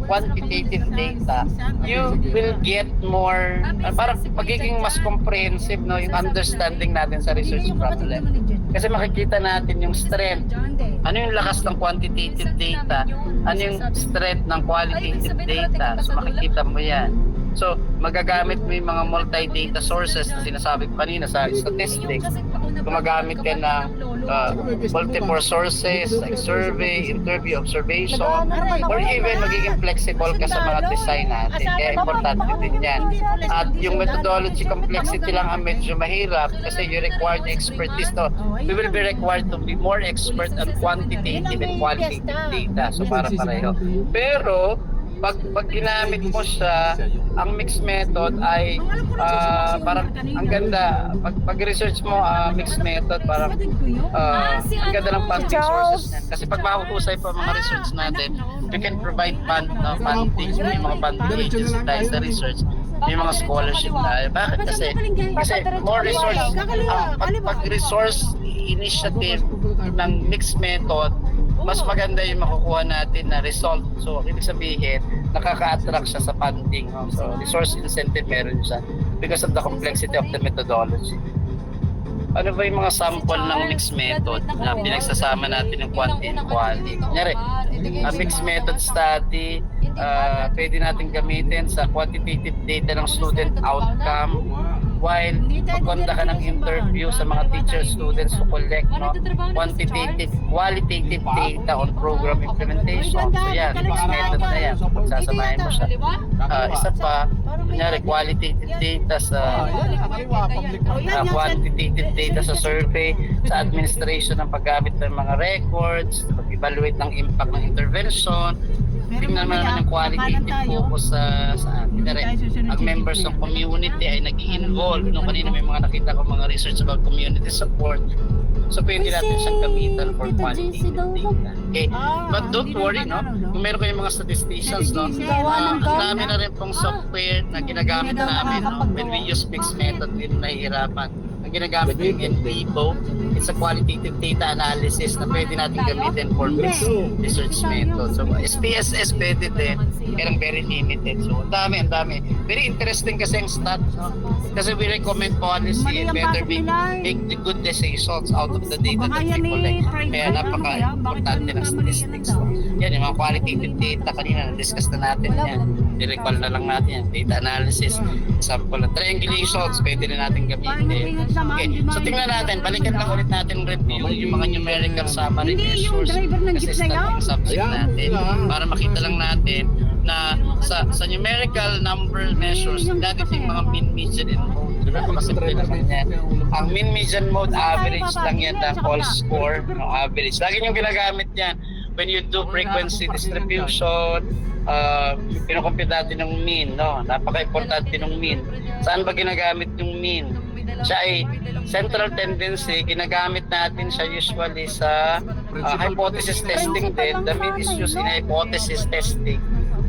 quantitative data, you will get more, parang magiging mas comprehensive, no, yung understanding natin sa research problem. Kasi makikita natin yung strength. Ano yung lakas ng quantitative data? Ano yung strength ng qualitative data? So makikita mo yan. So magagamit mo yung mga multi-data sources na sinasabi ko kanina sa statistics. Gumagamit ka ng multiple sources like survey, interview, observation, or even magiging flexible ka sa mga design natin. Kaya importante din yan. At yung methodology complexity lang ang medyo mahirap kasi you require the expertise. No? We will be required to be more expert on quantitative and qualitative data. So para pareho. Pero pag ginamit mo siya, ang mixed method ay parang ang ganda. Pag research mo mixed method, parang ang ganda ng funding sources niyan. Kasi pag mahuhusay pa mga research natin, we can provide funding, may mga funding agency tayo sa research, may mga scholarship tayo. Bakit? Kasi more resource, pag resource initiative ng mixed method, mas maganda yung makukuha natin na result. So, ibig sabihin, nakaka-attract siya sa funding. No? So, resource incentive meron siya because of the complexity of the methodology. Ano ba yung mga sample ng mixed method na pinagsasama natin ng quantity and quality? Kunyari, mixed method study, pwede natin gamitin sa quantitative data ng student outcome, while magkonda ka ng interview sa mga teacher students to collect qualitative data on program implementation. So yan, mixed method na yan. Pagsasamahin mo siya. Isa pa, kunyari qualitative data sa quantitative data sa survey, sa administration ng paggamit ng mga records, pag-evaluate ng impact ng intervention. Tingnan naman naman yung qualitative focus sa atin na rin. Ang members ng community ay nag-i-involve. Nung kanina may mga nakita ko mga research about community support. So pwede natin siyang gamitan for qualitative data. Okay. But don't worry, no? Kung meron kayong mga statisticians, no? Ang dami na rin pong software na ginagamit namin, no? When we use mixed method, hindi nahihirapan. Ang ginagamit ko yung NVIVO, it's a qualitative data analysis na pwede natin gamitin for mixed research method. So SPSS pwede din, pero very limited. So ang dami. Very interesting kasi yung stats, no? Kasi we recommend policy and better make the good decisions out of the data that we collect. Kaya napaka-importante ng statistics. Yan, yung mga qualitative data, kanina na-discuss na natin yan. i-recall na lang natin yan. Data analysis, sample at triangulations, pwede rin natin gamitin. Okay, so tingnan natin, balikan lang ulit natin review yung mga numerical summary Hindi, yung measures driver ng kasi jeep na yun. static subject natin para makita lang natin na sa numerical number measures, natin yung mga mean, median, and mode. Napakasimple naman yan. Ang mean, median, mode, average lang yan ng all score, no, average. Lagi yung ginagamit yan when you do frequency distribution, pinukompute natin ng mean, no? Napaka-importante ng mean. Saan ba ginagamit yung mean? Siya ay central tendency, ginagamit natin siya usually sa hypothesis testing din. The mean is used in hypothesis testing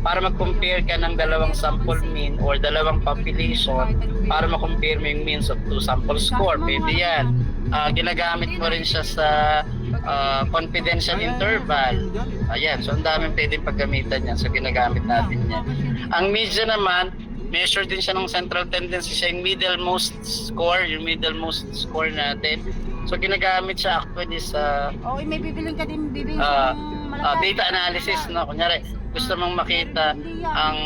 para mag-compare ka ng dalawang sample mean or dalawang population para ma-compare mo yung means of two sample score. Pwede yan. Ginagamit mo rin siya sa confidential interval. Ayan, so ang daming pwedeng paggamitan yan. So ginagamit natin yan. Ang median naman, measure din siya ng central tendency. Siya yung middlemost score natin. So ginagamit siya actually sa Oo, may bibiling ka din, bibiling sa malaki. data analysis, no? Kunyari, gusto mong makita ang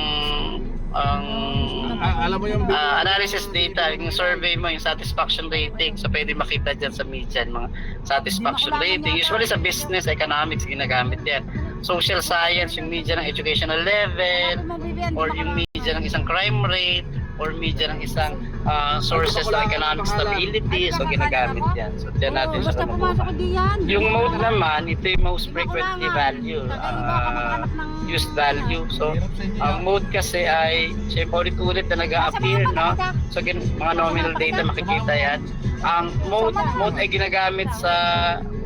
Alam mo yung analysis data, yung survey mo, yung satisfaction rating. So pwede makita dyan sa median, mga satisfaction rating. Usually sa business, economics, ginagamit yan. Social science, yung median ng educational level, or yung median ng isang crime rate, or median ng isang sources ng economic stability. So ginagamit yan. So dyan natin siya Basta pumasok ko diyan. yung mode naman, ito yung most frequently value, used value. So, ang mode kasi ay, siya ulit-ulit na nag-a-appear, no? So, mga nominal data makikita yan. Ang mode ay ginagamit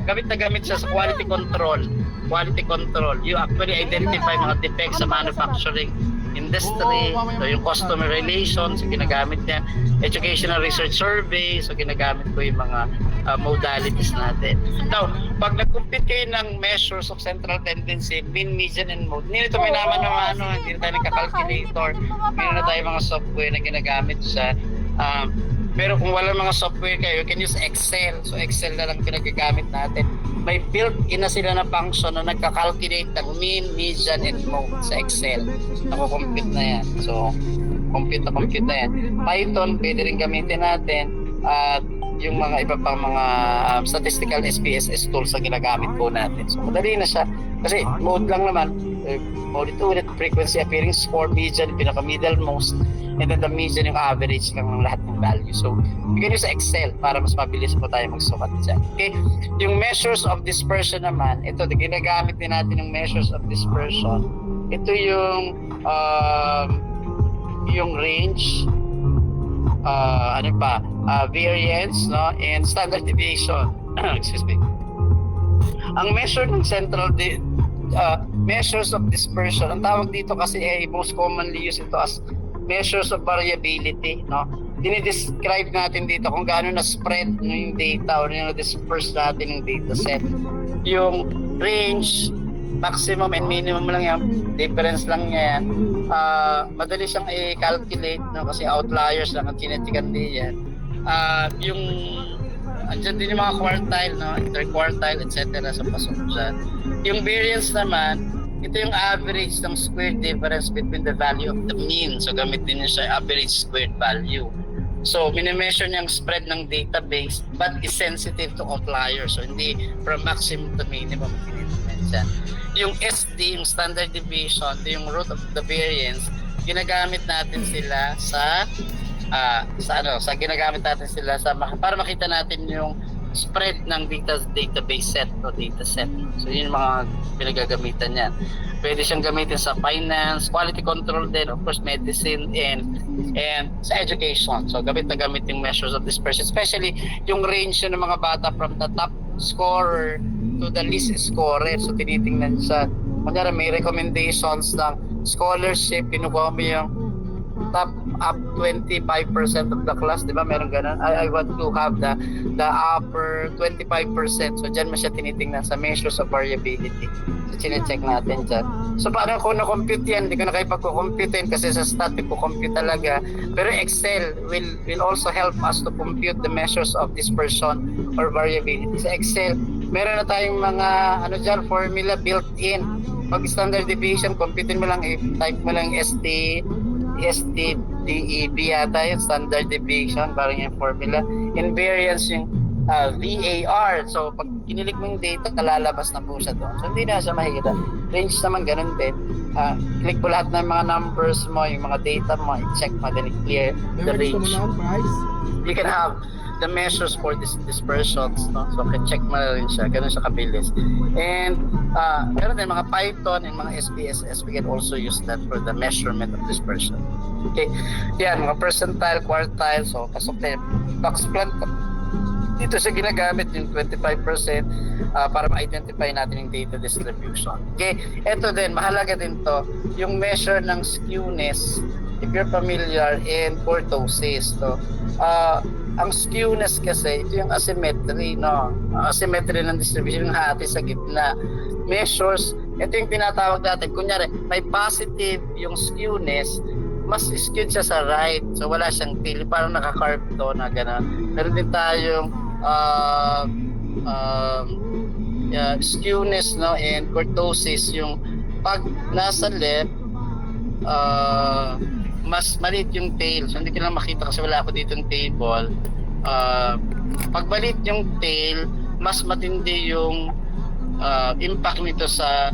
gamit siya sa quality control. Quality control. You actually identify mga defects sa manufacturing industry, so yung customer relations, so ginagamit yan. Educational research survey, so ginagamit ko yung mga modalities natin. Now, pag nag-compute kayo ng measures of central tendency, mean, median, and mode, hindi nito may naman hindi na tayo nagka-calculator, meron na tayo mga software na ginagamit siya. Pero kung wala mga software kayo, you can use Excel. So Excel na lang pinagagamit natin. May built-in na sila na function na nagka-calculate ng mean, median, and mode sa Excel. Nako-compute na yan. So, compute na yan. Python, pwede rin gamitin natin. At yung mga iba pang mga statistical SPSS tools na ginagamit po natin. So, madali na siya. Kasi mode lang naman, ulit-ulit, frequency appearing score, median, pinaka-middlemost, and then the median yung average lang ng lahat ng value. So, you can use Excel para mas mabilis po tayo magsukat dyan. Okay? Yung measures of dispersion naman, ito, ginagamit din natin yung measures of dispersion. Ito yung range, variance, no? And standard deviation. Excuse me. Ang measure ng measures of dispersion, ang tawag dito kasi ay most commonly used ito as measures of variability, no? Dinidescribe natin dito kung gaano na spread yung data or na-disperse natin yung data set. Yung range, maximum and minimum lang yan, difference lang niya yan. Madali siyang i-calculate, no? Kasi outliers lang ang kinetikan din yan. Yung andyan din yung mga quartile, no? Interquartile, etc. sa pasok dyan. Yung variance naman, ito yung average ng squared difference between the value of the mean. So, gamitin niya siya average squared value. So, minimeasure niya ang spread ng database but is sensitive to outliers. So, hindi from maximum to minimum. Siya. Yung SD, yung standard deviation, ito yung root of the variance, ginagamit natin sila ginagamit natin sila para makita natin yung spread ng database set o data set. So yun yung mga pinagagamitan yan. Pwede siyang gamitin sa finance, quality control din, of course medicine, and sa education. So gamit yung measures of dispersion, especially yung range ng mga bata from the top scorer to the least scorer. So tinitingnan siya. Kunyari may recommendations ng scholarship, pinukuha mo yung top up 25% of the class, di ba? Meron ganun. I want to have the upper 25%. So dyan mo siya tinitingnan sa measures of variability. So chinecheck natin dyan. So paano ko na-compute yan? Hindi ko na kayo pagkukomputein kasi sa stat ko compute talaga. Pero Excel will also help us to compute the measures of dispersion or variability. Sa Excel, meron na tayong mga dyan, formula built-in pag standard deviation, computin mo lang, type mo lang STDEV yata yung standard deviation, parang yung formula. Invariance yung VAR. So, pag kinilik mo yung data, lalabas na po siya doon. So, hindi na siya mahirap. Range naman, ganun din. Click mo lahat ng mga numbers mo, yung mga data mo, i-check mo, then i-clear the range. You can have the measures for dispersions, no? So, check mo na rin siya. Ganun siya kabilis. And, meron din mga Python and mga SPSS. We can also use that for the measurement of dispersion. Okay. Yan, mga percentile, quartile. So, pasok na box plant. Dito siya ginagamit yung 25% para ma-identify natin yung data distribution. Okay, ito din, mahalaga din to, yung measure ng skewness, if you're familiar, in kurtosis. So, ang skewness kasi, ito yung asymmetry, no? Asymmetry ng distribution, yung hati sa gitna. Measures, ito yung tinatawag natin, kunyari, may positive yung skewness, mas skewed siya sa right. So, wala siyang tail, parang naka-carve to na gano'n. Meron din tayong skewness, no, and kurtosis, yung pag nasa left mas maliit yung tail, so hindi ko lang makita kasi wala ako dito ng table. Pag maliit yung tail, mas matindi yung impact nito sa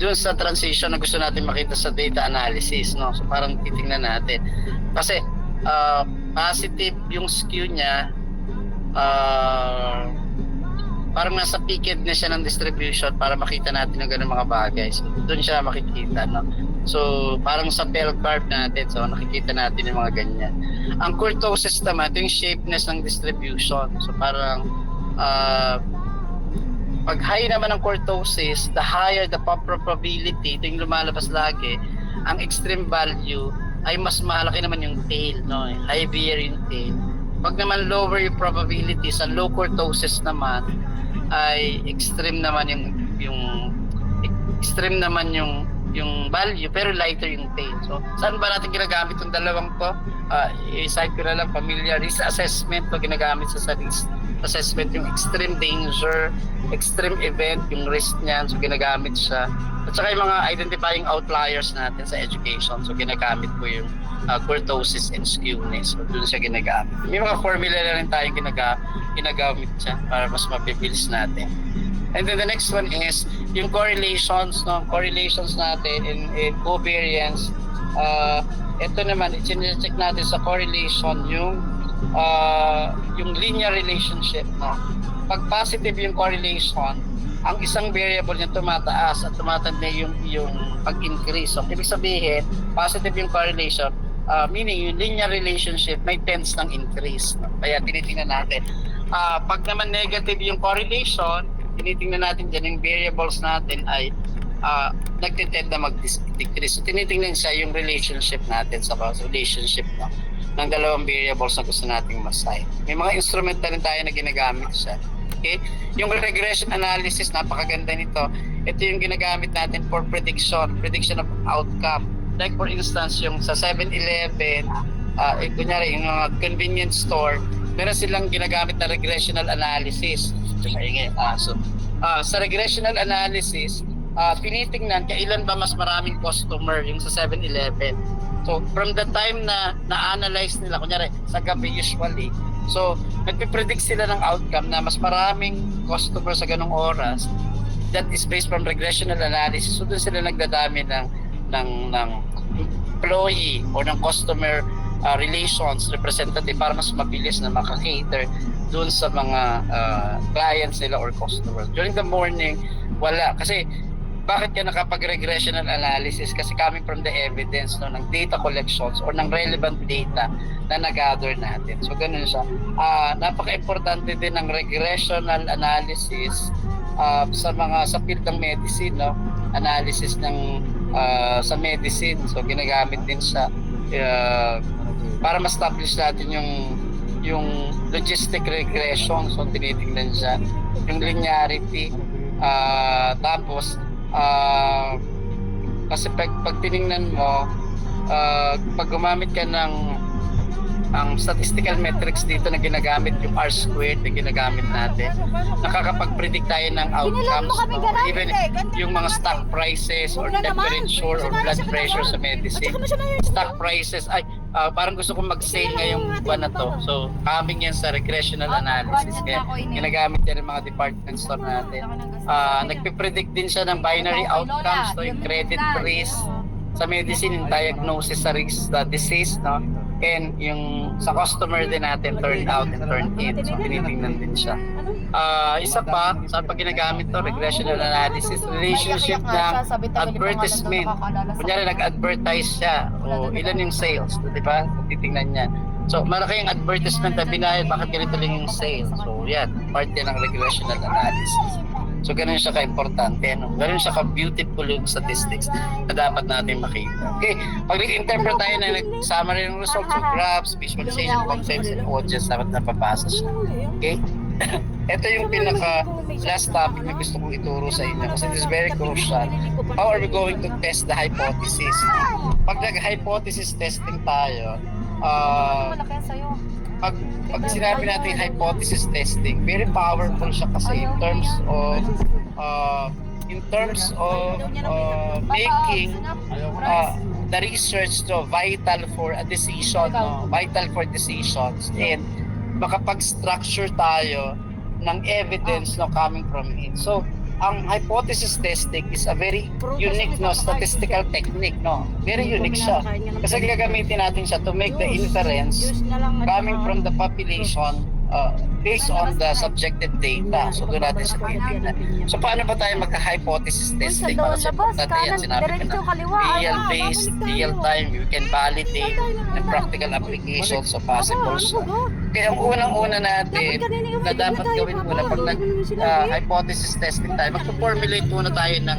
dun sa transition na gusto natin makita sa data analysis, no? So parang titingnan natin kasi positive yung skew niya, parang nasa peaked na siya ng distribution para makita natin yung ganung mga bagay. So doon siya makikita, no? So parang sa bell curve natin, so nakikita natin yung mga ganyan. Ang kurtosis naman, ito yung shapeness ng distribution. So parang pag high naman ng kurtosis, the higher the probability, ito yung lumalabas lagi, ang extreme value ay mas malaki naman yung tail, no? Heavier yung tail. Pag naman lower yung probability, sa low kurtosis naman ay extreme naman yung value, pero lighter yung tail. So, saan ba natin ginagamit yung dalawang to? I-cite ko na lang, familiar risk assessment to ginagamit sa risk assessment, yung extreme danger, extreme event, yung risk niyan, so ginagamit siya. At saka yung mga identifying outliers natin sa education, so ginagamit ko yung kurtosis and skewness, so doon siya ginagamit. May mga formula na rin tayong ginagamit siya para mas mapibilis natin. And then the next one is yung correlations, no? Correlations natin in covariance. Ito naman, i-check natin sa correlation yung linear relationship, no? Pag positive yung correlation, ang isang variable niya tumataas at tumatanda yung pag-increase. So, ibig sabihin, positive yung correlation, meaning yung linear relationship may tends ng increase, no? Kaya tinitingnan natin. Pag naman negative yung correlation, tinitingnan natin dyan yung variables natin ay nagtitend na mag-decrease. So, tinitingnan siya yung relationship natin sa relationship, no? Ng dalawang variables na gusto nating masay. May mga instrument na rin tayo na ginagamit siya. Okay? Yung regression analysis, napakaganda nito. Ito yung ginagamit natin for prediction of outcome. Like for instance, yung sa 7-Eleven, kunyari yung mga convenience store, meron silang ginagamit na regressional analysis. Sa regressional analysis, tinitingnan kailan ba mas maraming customer yung sa 7-Eleven. So, from the time na na-analyze nila, kunyari, sa gabi usually, so, nagpipredict sila ng outcome na mas maraming customer sa ganong oras. That is based from regressional analysis. So, doon sila nagdadami ng employee or ng customer relations representative para mas mabilis na makakater doon sa mga clients nila or customers. During the morning, wala. Kasi, bakit ka nakapag-regressional analysis? Kasi coming from the evidence, no, ng data collections or ng relevant data na nag-gather natin. So, ganun siya. Napaka-importante din ng regressional analysis sa field ng medicine, no? Analysis ng sa medicine. So, ginagamit din siya para ma-establish natin yung logistic regression. So, tinitingnan siya. Yung linearity. Tapos, kasi pag tiningnan mo, pag gumamit ka ng ang statistical metrics dito na ginagamit, yung R-squared na ginagamit natin, nakakapag-predict tayo ng outcomes, no? Even yung mga stock prices or temperature or blood pressure sa medicine. Stock prices, ay, parang gusto kong mag-sale ngayong buwan na to. So, coming yan sa regressional analysis. Kaya ginagamit yan ng mga department store natin. Nagpipredict din siya ng binary outcomes, no? Yung credit risk sa medicine, yung diagnosis sa risk, disease, no? And yung sa customer din natin, turned out and turned in. So, tinitingnan din siya. Isa pa, saan pa ginagamit to? Regressional analysis, relationship ng advertisement. Kunyari, nag-advertise siya, o ilan yung sales, di ba? Titingnan niya. So, malaki yung advertisement na binayad, bakit ganito lang yung sales? So, yan, part yan ng regressional analysis. So, ganun siya ka-importante, no? Ganun siya ka-beautiful yung statistics na dapat natin makita. Okay, pag nag-interpret tayo na nag-summary ng results, so graphs, visualization, concepts, and audience, dapat napapasa siya. Okay? Ito yung pinaka-last topic na gusto kong ituro sa inyo kasi this is very crucial. How are we going to test the hypothesis? Pag nag-hypothesis testing tayo, pag sinabi natin hypothesis testing, very powerful siya kasi in terms of making the research vital for a decision, no? Vital for decisions, and makapag-structure tayo ng evidence no coming from it. So, ang hypothesis testing is a very unique statistical technique, no? Very unique siya. Kasi gagamitin natin siya to make the inference coming from the population based on the subjective data. So, doon natin siya titignan. So, paano ba tayo magka-hypothesis testing? Para sa importante yan, sinabi ko na real-based, real-time, you can validate and practical applications of possible. Kaya ang unang-una natin na dapat gawin muna pag nag-hypothesis testing tayo, mag-formulate muna tayo ng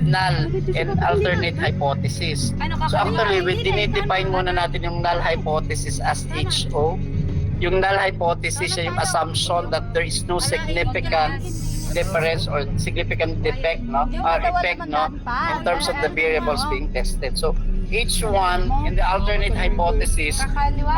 null and alternate hypothesis. So actually, we dinidefine muna natin yung null hypothesis as HO. Yung null hypothesis ay yung assumption that there is no significant difference or significant defect, no? Or effect, no? In terms of the variables being tested. So, H1 in the alternate hypothesis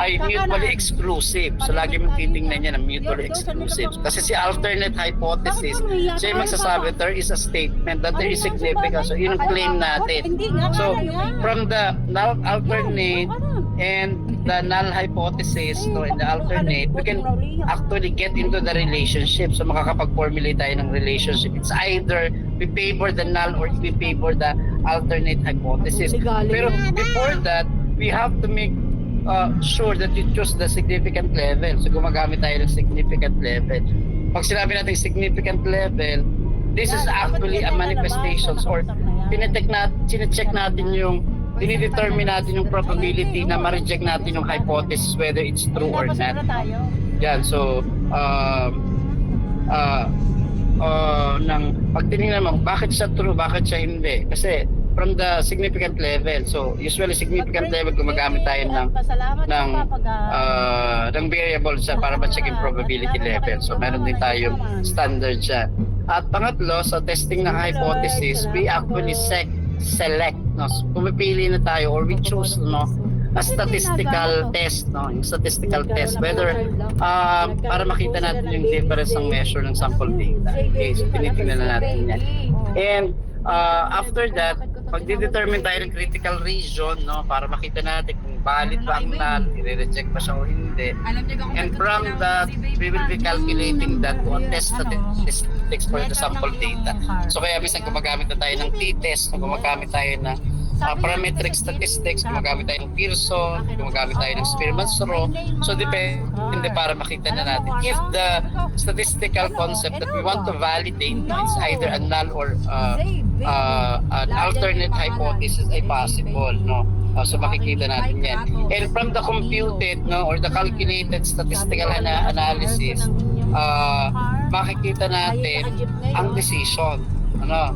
ay mutually exclusive. So, lagi mong titingnan niya na mutually exclusive. Kasi si alternate hypothesis, siya yung magsasabi, there is a statement that there is significance. So, yun ang claim natin. So, from the null alternate and the null hypothesis, no, in the alternate, we can actually get into the relationship. So, makakapag-formulate tayo ng relationship. It's either we favor the null or we favor the alternate hypothesis. Pero before that, we have to make sure that you choose the significant level. So, gumagamit tayo ng significant level. Pag sinabi natin significant level, this is actually a manifestations or chinecheck natin yung dinidetermine natin yung probability na ma-reject natin yung hypothesis whether it's true or not. Yan, so pag tinignan mo, bakit siya true, bakit siya hindi? Kasi from the significant level, so usually significant level gumagamit tayo ng variable siya para ma-check yung probability level. So meron din tayong standard siya. At pangatlo, sa testing ng hypothesis, we actually select, no, pumipili na tayo or we choose, no, a statistical test, no, yung statistical test, whether para makita natin yung difference ng measure ng sample data. Okay, so tinitingnan na natin yan. And after that, pag di-determine tayo ng critical region, no, para makita natin kung valid ba ang null, i-reject ba siya o hindi. And from that, we will be calculating that to test statistics for the sample data. So kaya minsan gumagamit na tayo ng t-test, gumagamit tayo ng parametric statistics, gumagamit tayo ng Pearson, gumagamit tayo ng Spearman's Rule. So depende para makita na natin if the statistical concept that we want to validate, it's either a null or an alternate hypothesis ay possible, no? So makikita natin yan. And from the computed, no, or the calculated statistical analysis, makikita natin ang decision, ano?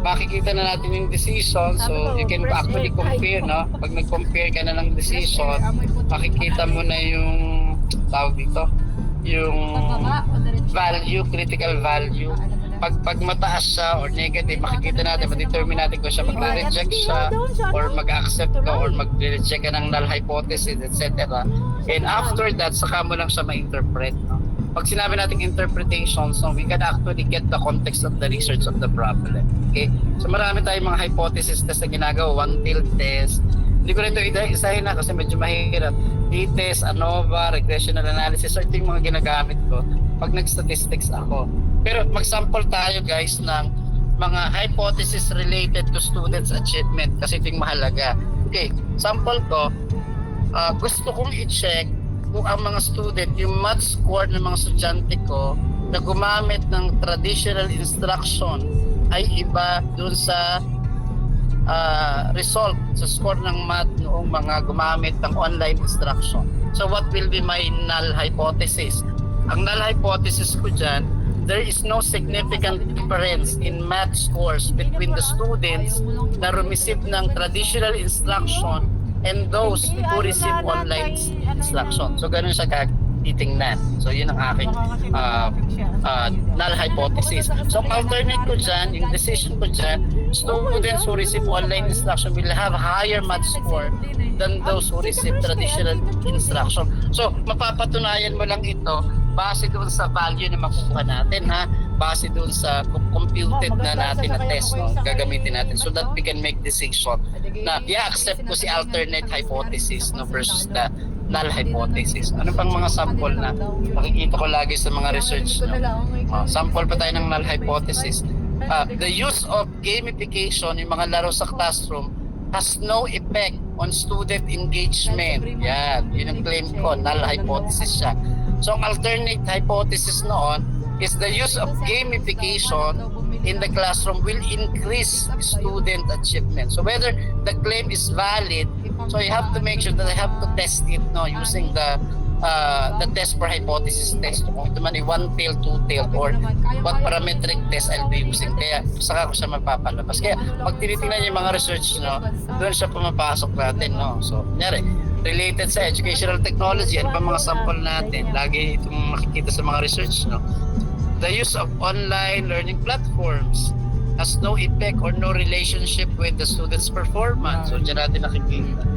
Makikita na natin yung decision, so you can actually compare, no? Pag nag-compare ka na ng decision, makikita mo na yung tawag dito, yung value, critical value pag mataas siya or negative, makikita natin, ma-determine natin kung siya magre-reject siya or mag-accept ka or mag-reject ka ng null hypothesis, etc. And after that, saka mo lang siya ma-interpret. No? Pag sinabi natin interpretation, so we can actually get the context of the research of the problem. Okay? So marami tayong mga hypothesis test na ginagawa, one-tailed test. Hindi ko rin ito isahin na kasi medyo mahirap. T-test, ANOVA, regressional analysis, ito yung mga ginagamit ko pag nag-statistics ako. Pero mag-sample tayo guys ng mga hypothesis related to students' achievement kasi ito yung mahalaga. Okay, sample ko, gusto kong i-check kung ang mga student, yung math score ng mga estudyante ko na gumamit ng traditional instruction ay iba dun sa result sa score ng math noong mga gumamit ng online instruction. So what will be my null hypothesis? Ang null hypothesis ko dyan, there is no significant difference in math scores between the students na receive ng traditional instruction and those who receive online instruction. So ganun siya titingnan. So yun ang aking null hypothesis. So alternate ko dyan, yung decision ko dyan, students who receive online instruction will have higher math score than those who receive traditional instruction. So mapapatunayan mo lang ito base doon sa value na makukuha natin, ha? Base doon sa computed na natin na test, no? Gagamitin natin so that we can make decision na i-accept ko si alternate hypothesis, no, versus the null hypothesis. Ano pang mga sample na nakikita ko lagi sa mga research, no? Sample pa tayo ng null hypothesis. The use of gamification, yung mga laro sa classroom, has no effect on student engagement. Yan, yun ang claim ko, null hypothesis siya. So ang alternate hypothesis noon is the use of gamification in the classroom will increase student achievement. So whether the claim is valid, so you have to make sure that I have to test it, no, using the test for hypothesis test. Kung ito man ay one-tailed, two-tailed, or what parametric test I'll be using. Kaya saka ko siya mapapalabas. Kaya pag tinitingnan yung mga research, no, doon siya pumapasok natin, no. So, kunyari, related sa educational technology, ano pa mga sample natin? Lagi itong makikita sa mga research, no. The use of online learning platforms has no effect or no relationship with the student's performance. So, dyan natin nakikita.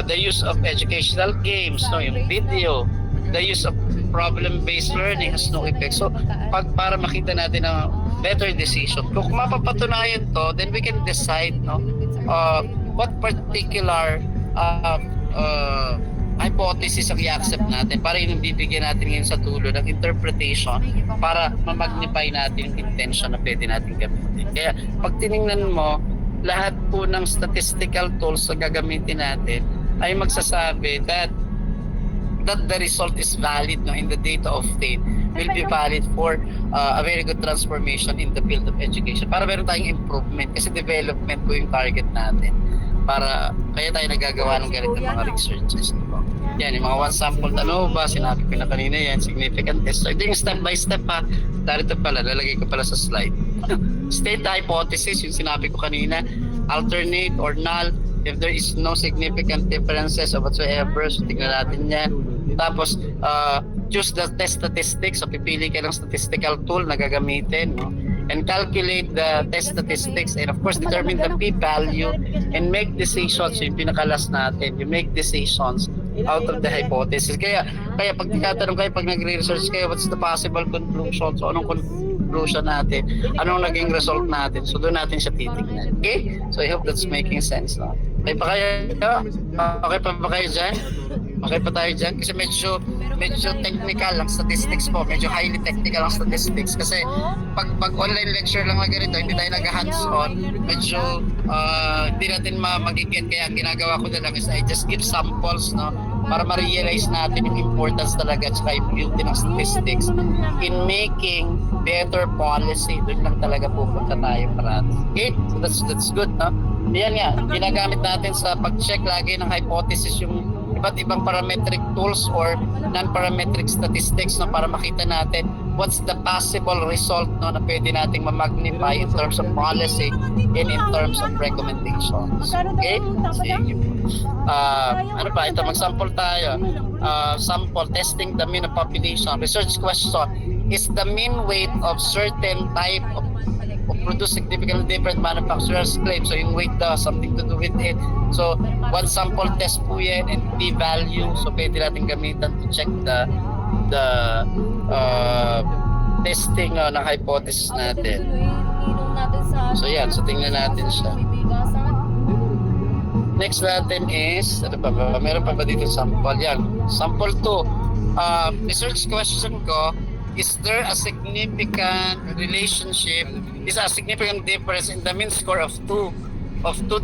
The use of educational games, no, yung video, the use of problem-based learning has no effect. So, para makita natin ang better decision. Kung mapapatunayan to, then we can decide, no, what particular hypothesis ang i-accept natin para yung bibigyan natin ngayon sa tulo ng interpretation para ma-magnify natin yung intention na pwede natin gamitin. Kaya pag tinignan mo, lahat po ng statistical tools na gagamitin natin ay magsasabi that the result is valid, no, in the data obtained will be valid for a very good transformation in the field of education. Para meron tayong improvement kasi development po yung target natin. Para kaya tayo nagagawa ng ganitong mga researches. Diba? Yan, yung mga one sample ANOVA, sinabi ko na kanina yan, significant test. So ito yung step by step, ha. Darito pala, lalagay ko pala sa slide. State hypothesis, yung sinabi ko kanina, alternate or null, if there is no significant differences or whatsoever, so tingnan natin yan. Tapos, choose the test statistics, so pipili ka ng statistical tool na gagamitin, no? And calculate the test statistics and of course determine the p-value and make decisions. So yung pinakalas natin, you make decisions out of the hypothesis. Kaya pag tinatanong kayo, pag nagre-research kayo, what's the possible conclusion? So anong conclusion natin? Anong naging result natin? So doon natin siya titignan. Okay? So I hope that's making sense, no? Okay pa kayo? Okay pa ba kayo dyan? Okay pa tayo dyan? Kasi medyo technical ang statistics po. Medyo highly technical ang statistics. Kasi pag online lecture lang na ganito, hindi tayo nag-hands-on, medyo hindi natin magigit. Kaya ang ginagawa ko na lang is I just give samples, no? Para ma-realize natin yung importance talaga at saka yung beauty ng statistics in making better policy. Doon lang talaga pupunta tayo parati. Okay? So that's good, no? Yan nga, ginagamit natin sa pag-check lagi ng hypothesis yung iba't ibang parametric tools or non-parametric statistics, no, para makita natin what's the possible result, no, na pwede nating ma-magnify in terms of policy and in terms of recommendations. Okay? Sige po. Ano pa? Ito, mag-sample tayo. Sample, testing the mean of population. Research question, is the mean weight of certain type of produce significantly different manufacturer's claim. So yung weight daw, something to do with it. So one sample test po yan and p-value. So pwede natin gamitan to check the testing ng hypothesis natin. So yan, so tingnan natin siya. Next natin is, ano pa ba? Meron pa ba dito sample? Yan, sample 2. Research question ko, is there a significant relationship, is a significant difference in the mean score of two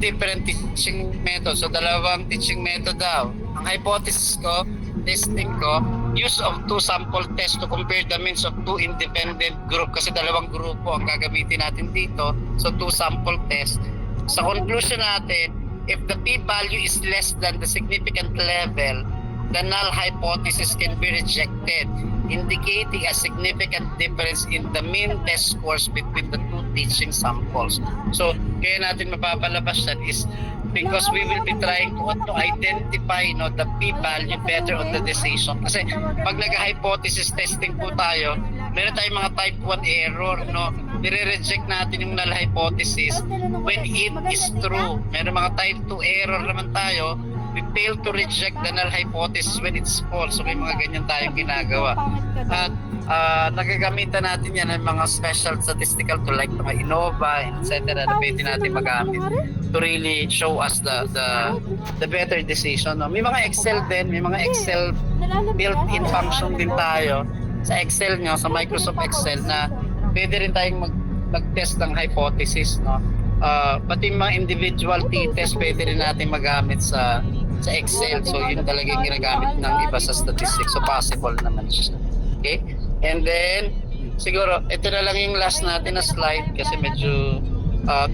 different teaching methods? So dalawang teaching method daw. Ang hypothesis ko, testing ko, use of 2 sample tests to compare the means of 2 independent group, kasi dalawang grupo ang gagamitin natin dito. So 2 sample tests. Sa conclusion natin, if the p-value is less than the significant level, the null hypothesis can be rejected, indicating a significant difference in the mean test scores between the 2 teaching samples. So, kaya natin mapapalabas yan is because we will be trying to identify the p-value better on the decision. Kasi pag nag-hypothesis testing po tayo, meron tayong mga type 1 error, nire-reject natin yung null hypothesis when it is true. Meron mga type 2 error naman tayo, we fail to reject the null hypothesis when it's false. So may mga ganyan tayong ginagawa. At nagagamitan natin yan ng mga special statistical tool like mga INNOVA, etc. na pwede natin magamit to really show us the better decision. May mga Excel din, may mga Excel built-in function din tayo sa Excel nyo, sa Microsoft Excel, na pwede rin tayong mag-test ng hypothesis. Pati mga individual t-test pwede rin natin magamit sa Excel. So yun talaga yung ginagamit ng iba sa statistics. So possible naman siya. Okay? And then, siguro, ito na lang yung last natin na slide kasi medyo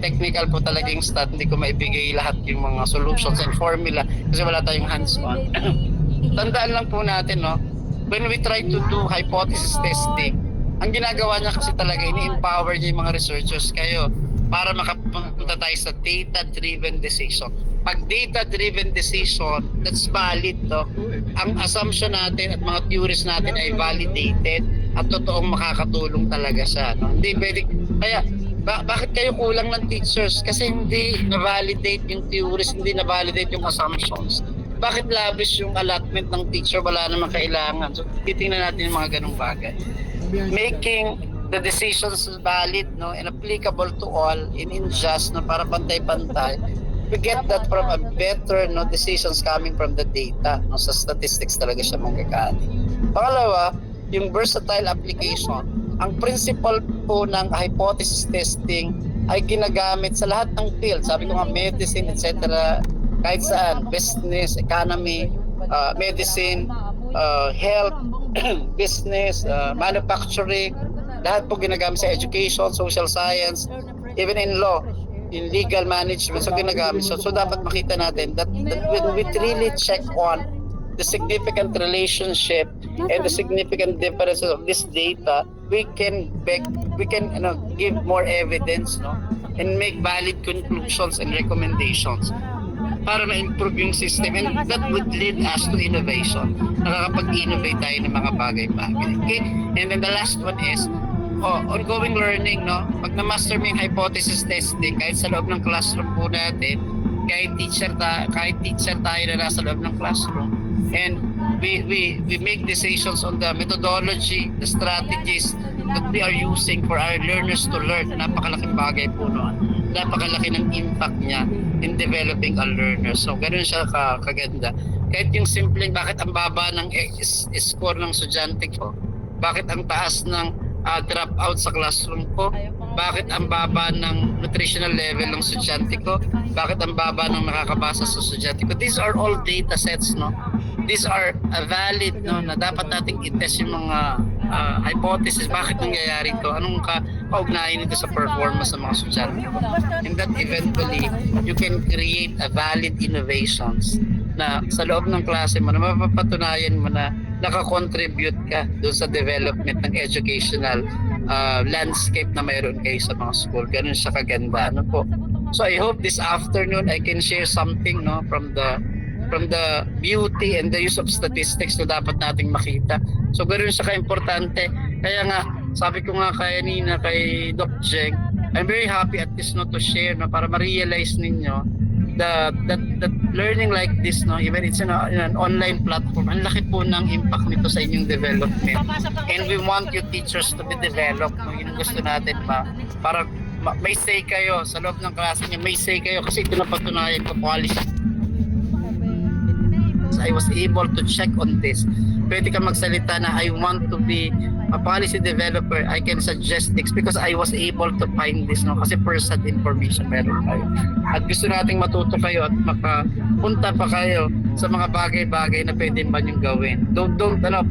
technical po talaga yung stat. Hindi ko maibigay lahat yung mga solutions and formula kasi wala tayong hands-on. Tandaan lang po natin, when we try to do hypothesis testing, ang ginagawa niya kasi talaga, ini-empower niya yung mga researchers kayo para makapunta tayo sa data-driven decision. Pag data-driven decision, that's valid. Ang assumption natin at mga theories natin ay validated at totoong makakatulong talaga siya. Hindi pwede. Kaya, bakit kayo kulang ng teachers? Kasi hindi na-validate yung theories, hindi na-validate yung assumptions. Bakit lavish yung allotment ng teacher? Wala namang kailangan. So, titingnan natin yung mga ganung bagay. Making the decisions valid and applicable to all in just para pantay-pantay. We get that from a better decisions coming from the data. Sa statistics talaga siya manggagaling. Pangalawa, yung versatile application. Ang principle po ng hypothesis testing ay ginagamit sa lahat ng field. Sabi ko nga, medicine, etc. Kahit saan, business, economy, medicine, health, business, manufacturing, lahat po ginagamit sa education, social science, even in law, in legal management, so ginagamit. So dapat makita natin that when we really check on the significant relationship and the significant differences of this data, we can give more evidence and make valid conclusions and recommendations para ma-improve yung system, and that would lead us to innovation. Nakakapag-innovate tayo ng mga bagay-bagay. Okay? And then the last one is ongoing learning. Pag na-master mo yung hypothesis testing, kahit sa loob ng classroom po natin, kahit teacher tayo na nasa loob ng classroom, and we make decisions on the methodology, the strategies that we are using for our learners to learn. Napakalaking bagay po noon. Napakalaki ng impact niya in developing a learner. So, ganun siya kaganda. Kahit yung simpleng bakit ang baba ng score ng estudyante ko, bakit ang taas ng drop out sa classroom ko, bakit ang baba ng nutritional level ng estudyante ko, bakit ang baba ng nakakabasa sa estudyante ko. These are all data sets, These are valid, na dapat nating i-test yung mga hypothesis. Bakit nangyayari ito? Anong kaugnayan nito sa performance ng mga estudyante ko? And that eventually, you can create a valid innovations na sa loob ng klase mo, na mapapatunayan mo na nakakontribute ka doon sa development ng educational landscape na mayroon kayo sa mga school. Ganun siya kaganda. So I hope this afternoon I can share something from the beauty and the use of statistics na dapat nating makita. So ganoon siya ka-importante. Kaya nga, sabi ko nga kanina kay Doc Jeng, I'm very happy at least no to share no para ma-realize ninyo that learning like this no even it's in an online platform ang laki po ng impact nito sa inyong development, and we want you teachers to be developed no, yun ang gusto natin para may say kayo sa loob ng klase niyo, may say kayo kasi ito na patunayan ko quality. I was able to check on this. Pwede ka magsalita na I want to be a policy developer. I can suggest things because I was able to find this no kasi first-hand information meron kayo. At gusto nating matuto kayo at makapunta pa kayo sa mga bagay-bagay na pwede ba niyong gawin. Don't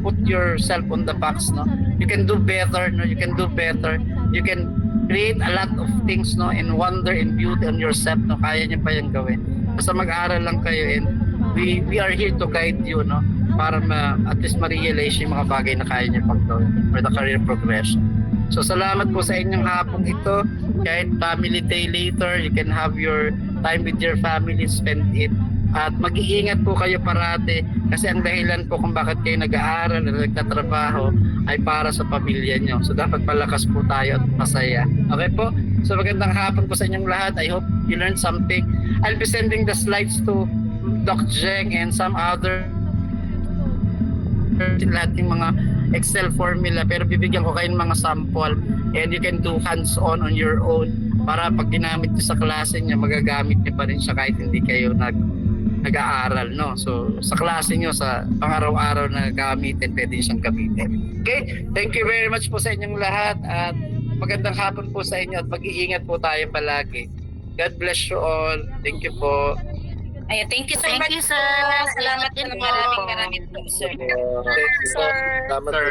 put yourself on the box no. You can do better no. You can do better. You can create a lot of things no and wonder and beauty on yourself no. Kaya niyo pa yung gawin. Basta mag-aral lang kayo and we are here to guide you no para at least ma-realize yung mga bagay na kaya niyo pag-gawin for the career progression. So salamat po sa inyong hapong ito. Kahit family day later, you can have your time with your family, spend it. At mag-iingat po kayo parate kasi ang dahilan po kung bakit kayo nag-aaral at nagtatrabaho ay para sa pamilya nyo. So dapat malakas po tayo at masaya. Okay po? So magandang hapon po sa inyong lahat. I hope you learned something. I'll be sending the slides to Doc Jeng and some other lahat yung mga Excel formula pero bibigyan ko kayo ng mga sample and you can do hands-on on your own para pag ginamit nyo sa klase nyo magagamit nyo pa rin siya kahit hindi kayo nag-aaral no. So sa klase nyo sa pang-araw-araw na gamitin pwede siyang gamitin. Okay, thank you very much po sa inyong lahat at magandang hapon po sa inyo at mag-iingat po tayo palagi. God bless you all. Thank you po. Ay, thank you so much. you, sir. Salamat din po. Maraming po, sir. Salamat po, sir.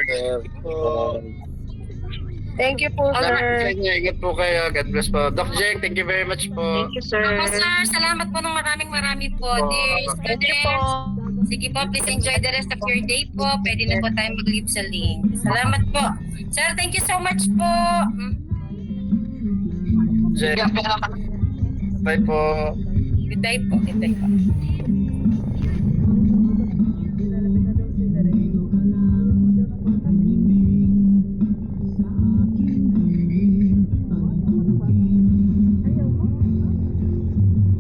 Thank you po, Salamat sa inyo. Ingat po kayo. God bless po. Doc Jeng, thank you very much po. Thank you, sir. Opo, sir. Salamat po ng maraming po. Dear students. Sige po, please enjoy the rest of your day po. Pwede na po tayo mag-leave sa link. Salamat po. Sir, thank you so much po. Jeng. Bye po. Good day po. Good day po.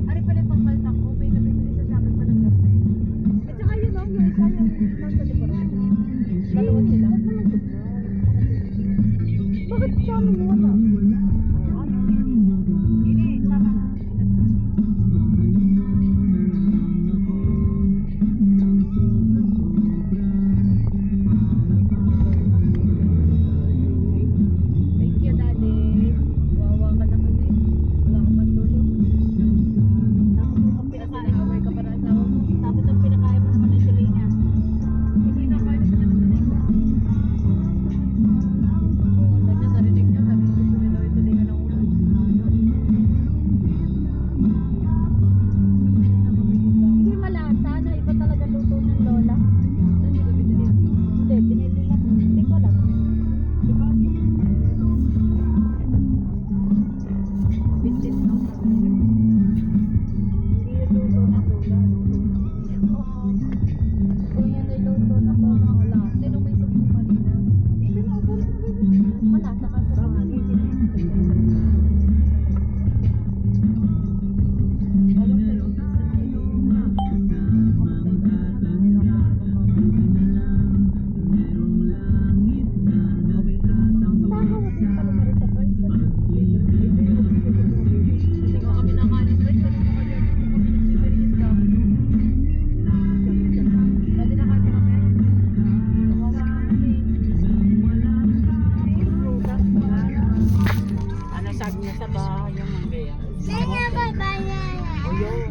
Ari pala pang baltak ko, may nabibili sa Shopee pa ng gabi. At saka yun lang, yung isa yung nasa likuran. Dalawa sila. Bakit sa amin wala? Hindi, tama. Thank you, Daddy. Wawa ka naman eh. Wala ka pang tulog. Tapos ang pinakain mo, may kapara asawa mo. Tapos ang pinakain mo naman ng tuloy niya. Hindi na kaya naman naman tuloy mo. Oo, ata niya, narinig niyo. Sabi ko gusto niya daw yung tuloy ng ulan. Hindi malasa na iba talaga luto ng lola. Saan niyo gabi nila? Hindi, pinili lang. Hindi ko alam. Diba? Bitin, no? Hindi yung luto ng lola. Oo. Kung yan ay luto ng lola, wala. Sino may sumo kanina? Hindi na ako. Malasa ka sa mga ano sabi niya sa bahay yung mangga.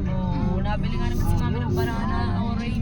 Oo, nabili nga naman si mami ng banana, orange.